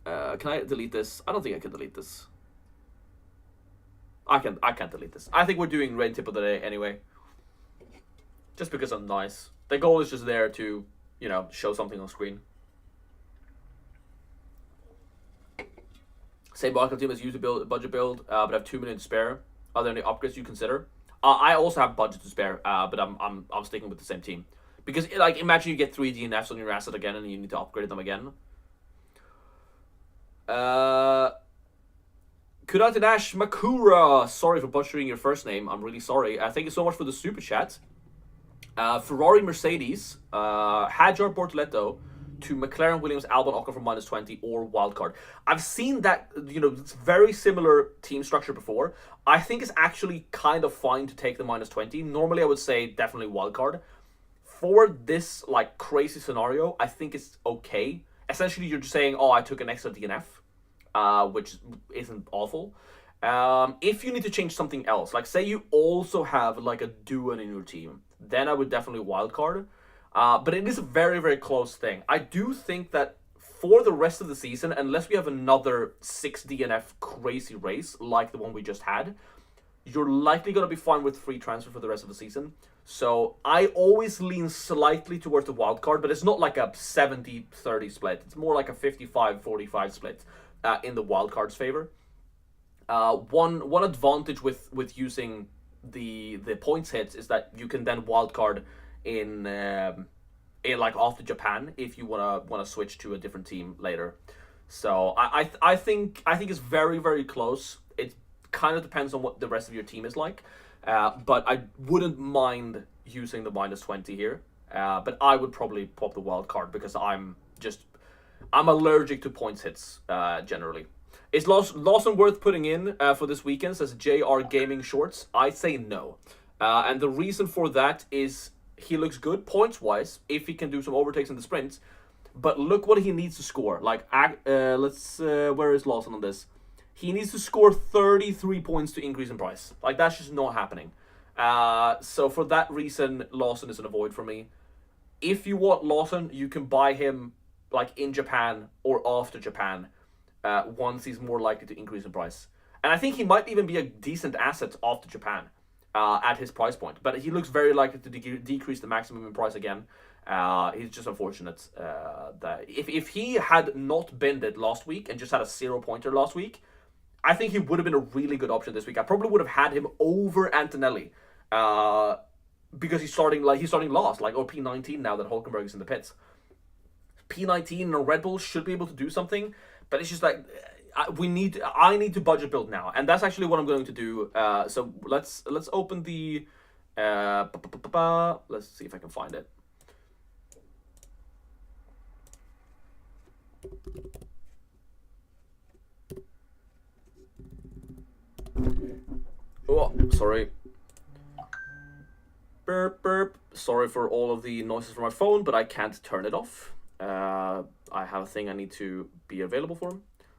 Can I delete this? I don't think I can delete this. I can't delete this. I think we're doing rain tip of the day anyway. Just because I'm nice. The goal is just there to, show something on screen. Same Barclay team as used to build budget build, but I have 2 minutes to spare. Are there any upgrades you consider? I also have budget to spare, but I'm sticking with the same team because like imagine you get 3 DNFs on your asset again and you need to upgrade them again. Kuratinash Makura, sorry for butchering your first name. I'm really sorry. Thank you so much for the super chat. Ferrari Mercedes, Hadjar Bortoletto to McLaren Williams Albon Ocon for -20 or wildcard. I've seen that, it's very similar team structure before. I think it's actually kind of fine to take the -20. Normally I would say definitely wildcard. For this like crazy scenario, I think it's okay. Essentially you're just saying, oh, I took an extra DNF, which isn't awful. If you need to change something else, like say you also have like a Duan in your team, then I would definitely wildcard. But it is a very, very close thing. I do think that for the rest of the season, unless we have another 6 DNF crazy race like the one we just had, you're likely going to be fine with free transfer for the rest of the season. So I always lean slightly towards the wildcard, but it's not like a 70-30 split. It's more like a 55-45 split in the wildcard's favor. One advantage with using the points hits is that you can then wildcard in like after Japan if you wanna switch to a different team later. So I think it's very, very close. It kind of depends on what the rest of your team is like, but I wouldn't mind using the -20 here. But I would probably pop the wild card because I'm allergic to points hits generally. Is Lawson worth putting in for this weekend? Says JR Gaming Shorts. I say no, and the reason for that is he looks good points-wise if he can do some overtakes in the sprints. But look what he needs to score. Like, where is Lawson on this? He needs to score 33 points to increase in price. Like, that's just not happening. So for that reason, Lawson is an avoid for me. If you want Lawson, you can buy him like in Japan or after Japan once he's more likely to increase in price. And I think he might even be a decent asset after Japan. At his price point, but he looks very likely to decrease the maximum in price again. He's just unfortunate that if he had not bended last week and just had a 0-pointer last week, I think he would have been a really good option this week. I probably would have had him over Antonelli because he's starting last, like, or P19 now that Hulkenberg is in the pits. P19 and a Red Bull should be able to do something, but it's just like I need to budget build now, and that's actually what I'm going to do. So let's open the let's see if I can find it. Oh, sorry. Burp burp. Sorry for all of the noises from my phone, but I can't turn it off. I have a thing I need to be available for.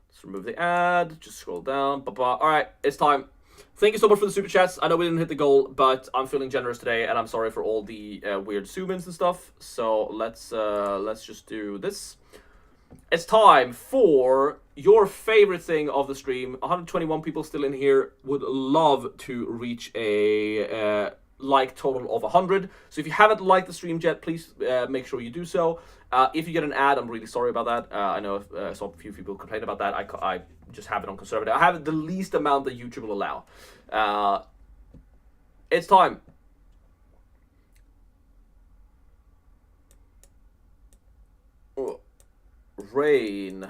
Let's remove the ad, just scroll down, Alright, it's time. Thank you so much for the super chats. I know we didn't hit the goal, but I'm feeling generous today, and I'm sorry for all the weird zoom-ins and stuff. So let's just do this. It's time for your favorite thing of the stream. 121 people still in here. Would love to reach a like total of 100. So if you haven't liked the stream yet, please make sure you do so. If you get an ad, I'm really sorry about that. I know I saw a few people complain about that. I just have it on conservative. I have the least amount that YouTube will allow. It's time. Rain.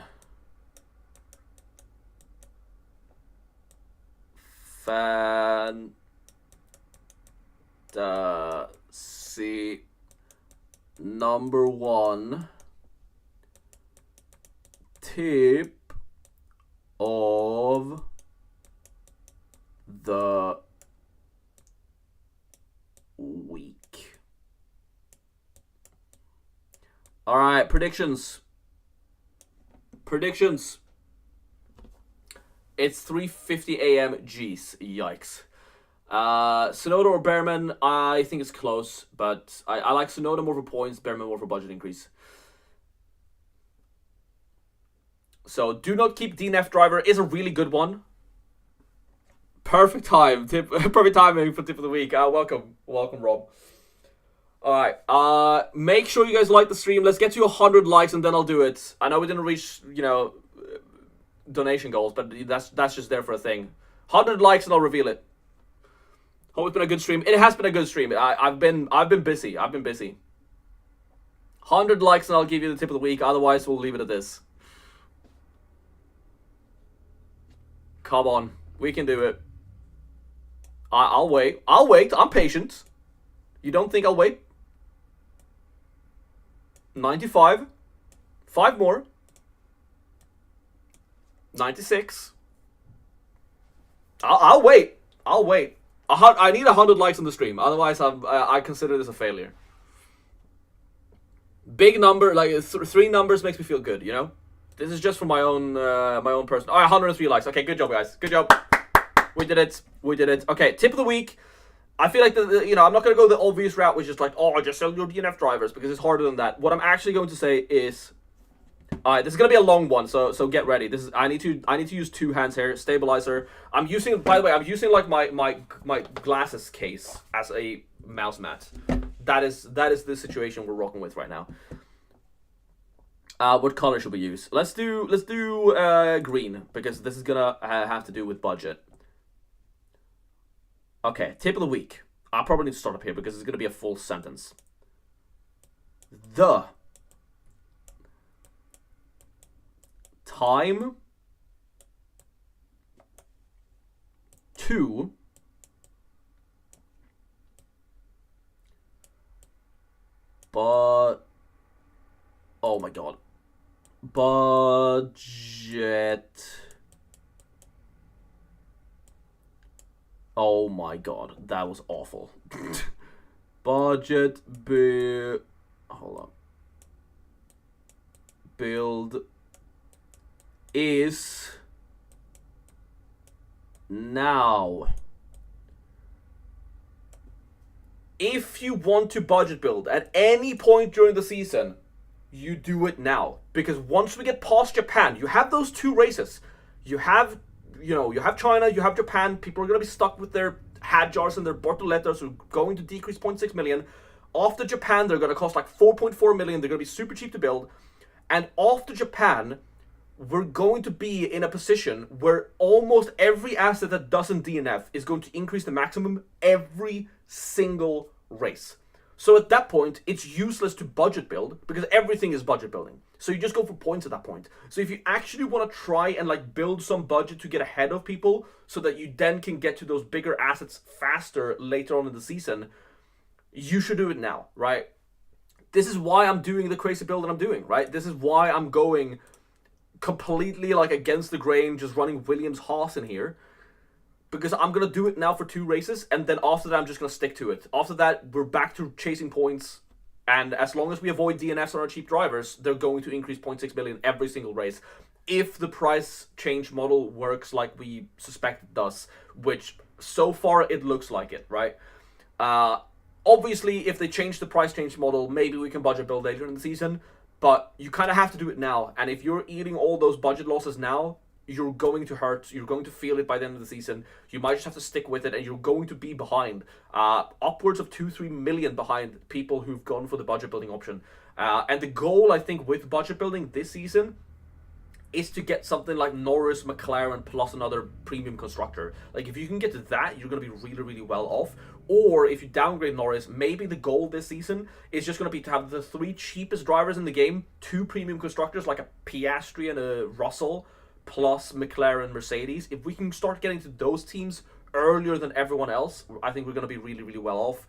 Fantasy number 1 tip of the week. All right, predictions. It's 3:50 a.m. Jeez, yikes. Sonoda or Behrman, I think it's close, but I like Sonoda more for points, Behrman more for budget increase. So do not keep DNF driver is a really good one. Perfect timing for tip of the week. Welcome, Rob. Alright, make sure you guys like the stream. Let's get to 100 likes and then I'll do it. I know we didn't reach, donation goals, but that's just there for a thing. 100 likes and I'll reveal it. Hope it's been a good stream. It has been a good stream. I've been busy. I've been busy. 100 likes and I'll give you the tip of the week. Otherwise, we'll leave it at this. Come on, we can do it. I'll wait. I'll wait. I'm patient. You don't think I'll wait? 95. 5 more. 96. I'll wait. I'll wait. I need 100 likes on the stream. Otherwise, I consider this a failure. Big number, like 3 numbers makes me feel good, you know? This is just for my own person. All right, 103 likes. Okay, good job, guys. Good job. We did it. We did it. Okay, tip of the week. I feel like, I'm not going to go the obvious route, which is like, just sell your DNF drivers, because it's harder than that. What I'm actually going to say is, this is going to be a long one, so get ready. I need to use 2 hands here. Stabilizer. I'm using, by the way, like my glasses case as a mouse mat. That is the situation we're rocking with right now. What color should we use? Let's do green, because this is gonna have to do with budget. Okay, tip of the week. I probably need to start up here because it's gonna be a full sentence. The time to oh my god. Budget. Oh my god, that was awful. Budget hold on. Build is now. If you want to budget build at any point during the season, you do it now. Because once we get past Japan, you have those 2 races. You have China, you have Japan. People are going to be stuck with their Hadjars and their Bortolettas who are going to decrease 0.6 million. After Japan, they're going to cost like 4.4 million. They're going to be super cheap to build. And after Japan, we're going to be in a position where almost every asset that doesn't DNF is going to increase the maximum every single race. So at that point, it's useless to budget build because everything is budget building. So you just go for points at that point. So if you actually want to try and like build some budget to get ahead of people so that you then can get to those bigger assets faster later on in the season, you should do it now, right? This is why I'm doing the crazy build that I'm doing, right? This is why I'm going completely like against the grain, just running Williams Haas in here. Because I'm going to do it now for 2 races, and then after that, I'm just going to stick to it. After that, we're back to chasing points, and as long as we avoid DNFs on our cheap drivers, they're going to increase 0.6 million every single race. If the price change model works like we suspect it does, which so far it looks like it, right? Obviously, if they change the price change model, maybe we can budget build later in the season, but you kind of have to do it now, and if you're eating all those budget losses now, you're going to hurt, you're going to feel it by the end of the season, you might just have to stick with it, and you're going to be behind, upwards of 2-3 million behind people who've gone for the budget building option. And the goal, I think, with budget building this season is to get something like Norris, McLaren, plus another premium constructor. Like, if you can get to that, you're going to be really, really well off. Or if you downgrade Norris, maybe the goal this season is just going to be to have the 3 cheapest drivers in the game, 2 premium constructors, like a Piastri and a Russell, plus McLaren, Mercedes. If we can start getting to those teams earlier than everyone else, I think we're going to be really, really well off.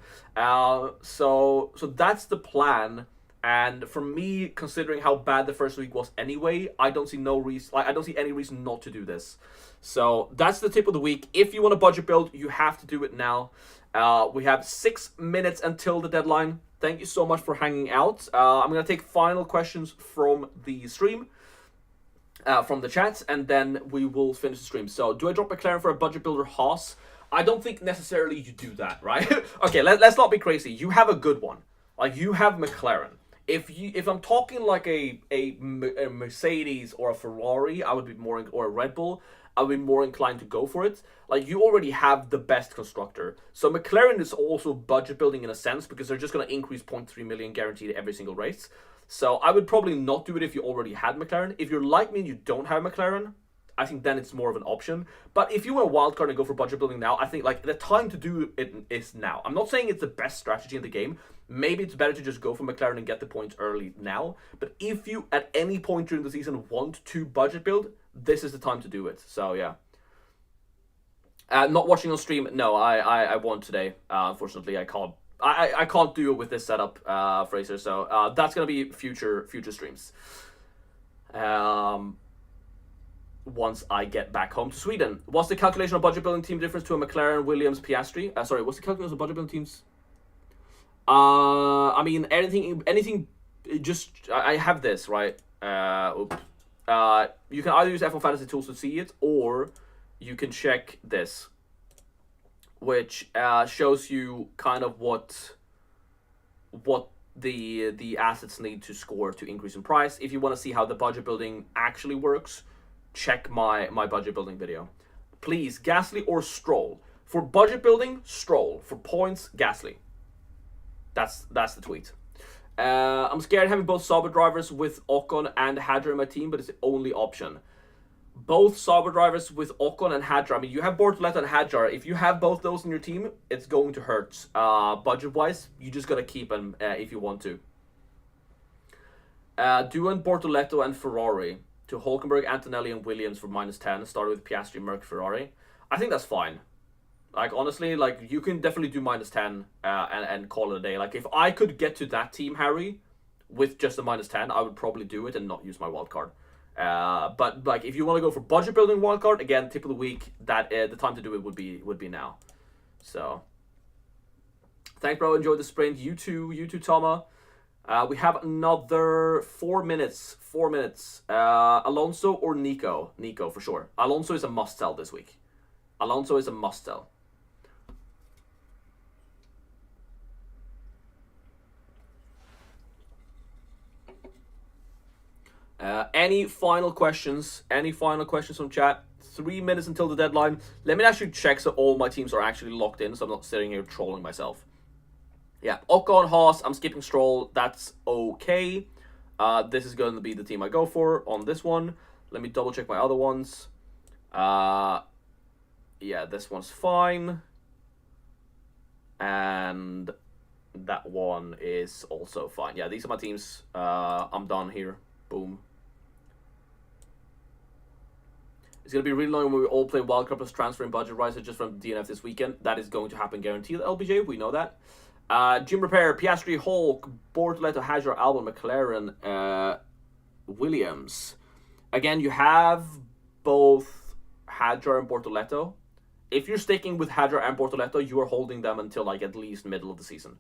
So that's the plan. And for me, considering how bad the first week was anyway, I don't see any reason not to do this. So that's the tip of the week. If you want to budget build, you have to do it now. We have 6 minutes until the deadline. Thank you so much for hanging out. I'm going to take final questions from the stream. From the chat, and then we will finish the stream. So, do I drop McLaren for a budget builder Haas? I don't think necessarily you do that, right? Okay, let's not be crazy. You have a good one. Like, you have McLaren. If I'm talking like a Mercedes or a Ferrari, I would be more, or a Red Bull, I would be more inclined to go for it. Like, you already have the best constructor. So McLaren is also budget building in a sense because they're just going to increase 0.3 million guaranteed every single race. So I would probably not do it if you already had McLaren. If you're like me and you don't have McLaren, I think then it's more of an option. But if you want a wildcard and go for budget building now, I think like the time to do it is now. I'm not saying it's the best strategy in the game. Maybe it's better to just go for McLaren and get the points early now. But if you at any point during the season want to budget build, this is the time to do it. So yeah. Not watching on stream. No, I won't today. Unfortunately, I can't. I can't do it with this setup, Fraser. So that's gonna be future streams. Once I get back home to Sweden. What's the calculation of budget building team difference to a McLaren, Williams, Piastri? Sorry, what's the calculation of budget building teams? I mean, anything. Just I have this right. You can either use F1 Fantasy Tools to see it, or you can check this, which shows you kind of what the assets need to score to increase in price. If you want to see how the budget building actually works, check my budget building video. Please, Gasly or Stroll. For budget building, Stroll. For points, Gasly. That's the tweet. I'm scared having both Sauber drivers with Ocon and Hadjar in my team, but it's the only option. Both Sauber drivers with Ocon and Hadjar. I mean, you have Bortoleto and Hadjar. If you have both those in your team, it's going to hurt. Budget-wise, you just gotta keep them if you want to. Doing Bortoleto and Ferrari to Hulkenberg, Antonelli, and Williams for -10. Started with Piastri, Merc, Ferrari. I think that's fine. Like, honestly, like, you can definitely do -10 and call it a day. Like, if I could get to that team, Harry, with just a -10, I would probably do it and not use my wildcard. But like, if you want to go for budget building wildcard, again, tip of the week, that the time to do it would be now. So, thanks, bro. Enjoy the sprint. You too, Toma. We have another 4 minutes. 4 minutes. Alonso or Nico? Nico for sure. Alonso is a must sell this week. Alonso is a must sell. Any final questions? Any final questions from chat? 3 minutes until the deadline. Let me actually check so all my teams are actually locked in, so I'm not sitting here trolling myself. Yeah, Ocon, Haas, I'm skipping Stroll. That's okay. This is going to be the team I go for on this one. Let me double check my other ones. Yeah, this one's fine. And that one is also fine. Yeah, these are my teams. I'm done here. Boom. It's going to be really annoying when we all play Wildcard plus transferring budget riser just from DNF this weekend. That is going to happen guaranteed, LBJ. We know that. Jim Repair, Piastri, Hulk, Bortoleto, Hadjar, Albon, McLaren, Williams. Again, you have both Hadjar and Bortoleto. If you're sticking with Hadjar and Bortoleto, you are holding them until like at least middle of the season.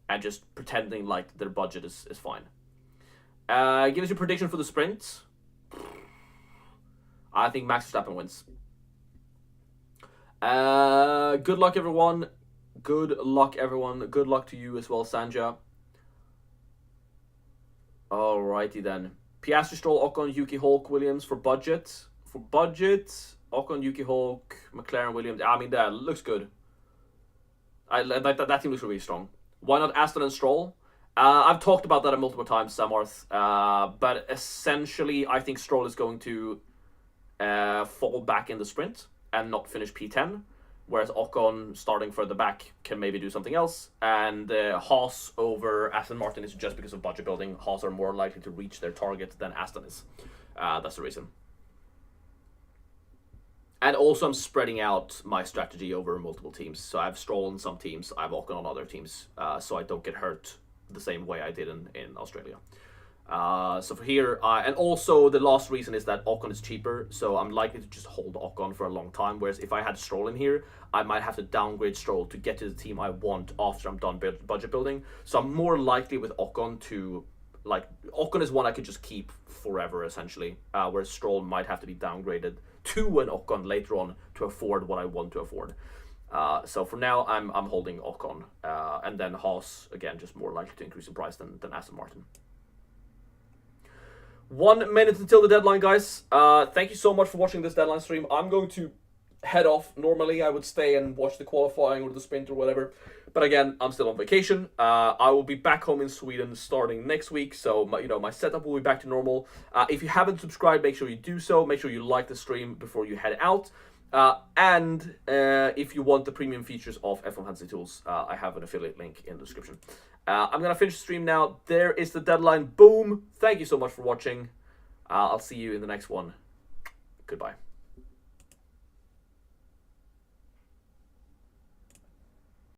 And just pretending like their budget is fine. Give us your prediction for the sprint. I think Max Verstappen wins. Good luck, everyone. Good luck, everyone. Good luck to you as well, Sanja. Alrighty then. Piastri, Stroll, Ocon, Yuki, Hulk, Williams for budget. For budget, Ocon, Yuki, Hulk, McLaren, Williams. I mean, that looks good. That team looks really strong. Why not Aston and Stroll? I've talked about that multiple times, Samarth. But essentially, I think Stroll is going to fall back in the sprint and not finish P10. Whereas Ocon, starting further back, can maybe do something else. And Haas over Aston Martin is just because of budget building. Haas are more likely to reach their target than Aston is. That's the reason. And also I'm spreading out my strategy over multiple teams. So I have Stroll on some teams, I have Ocon on other teams. So I don't get hurt the same way I did in Australia. So for here, and also the last reason is that Ocon is cheaper, so I'm likely to just hold Ocon for a long time, whereas if I had Stroll in here, I might have to downgrade Stroll to get to the team I want after I'm done budget building. So I'm more likely with Ocon to, like, Ocon is one I could just keep forever, essentially, whereas Stroll might have to be downgraded to an Ocon later on to afford what I want to afford. So for now, I'm holding Ocon, and then Haas, again, just more likely to increase in price than Aston Martin. 1 minute until the deadline, guys. Thank you so much for watching this deadline stream. I'm going to head off. Normally, I would stay and watch the qualifying or the sprint or whatever. But again, I'm still on vacation. I will be back home in Sweden starting next week, so my setup will be back to normal. If you haven't subscribed, make sure you do so. Make sure you like the stream before you head out. And if you want the premium features of F1 Fantasy Tools, I have an affiliate link in the description. I'm gonna finish the stream now. There is the deadline. Boom! Thank you so much for watching. I'll see you in the next one. Goodbye.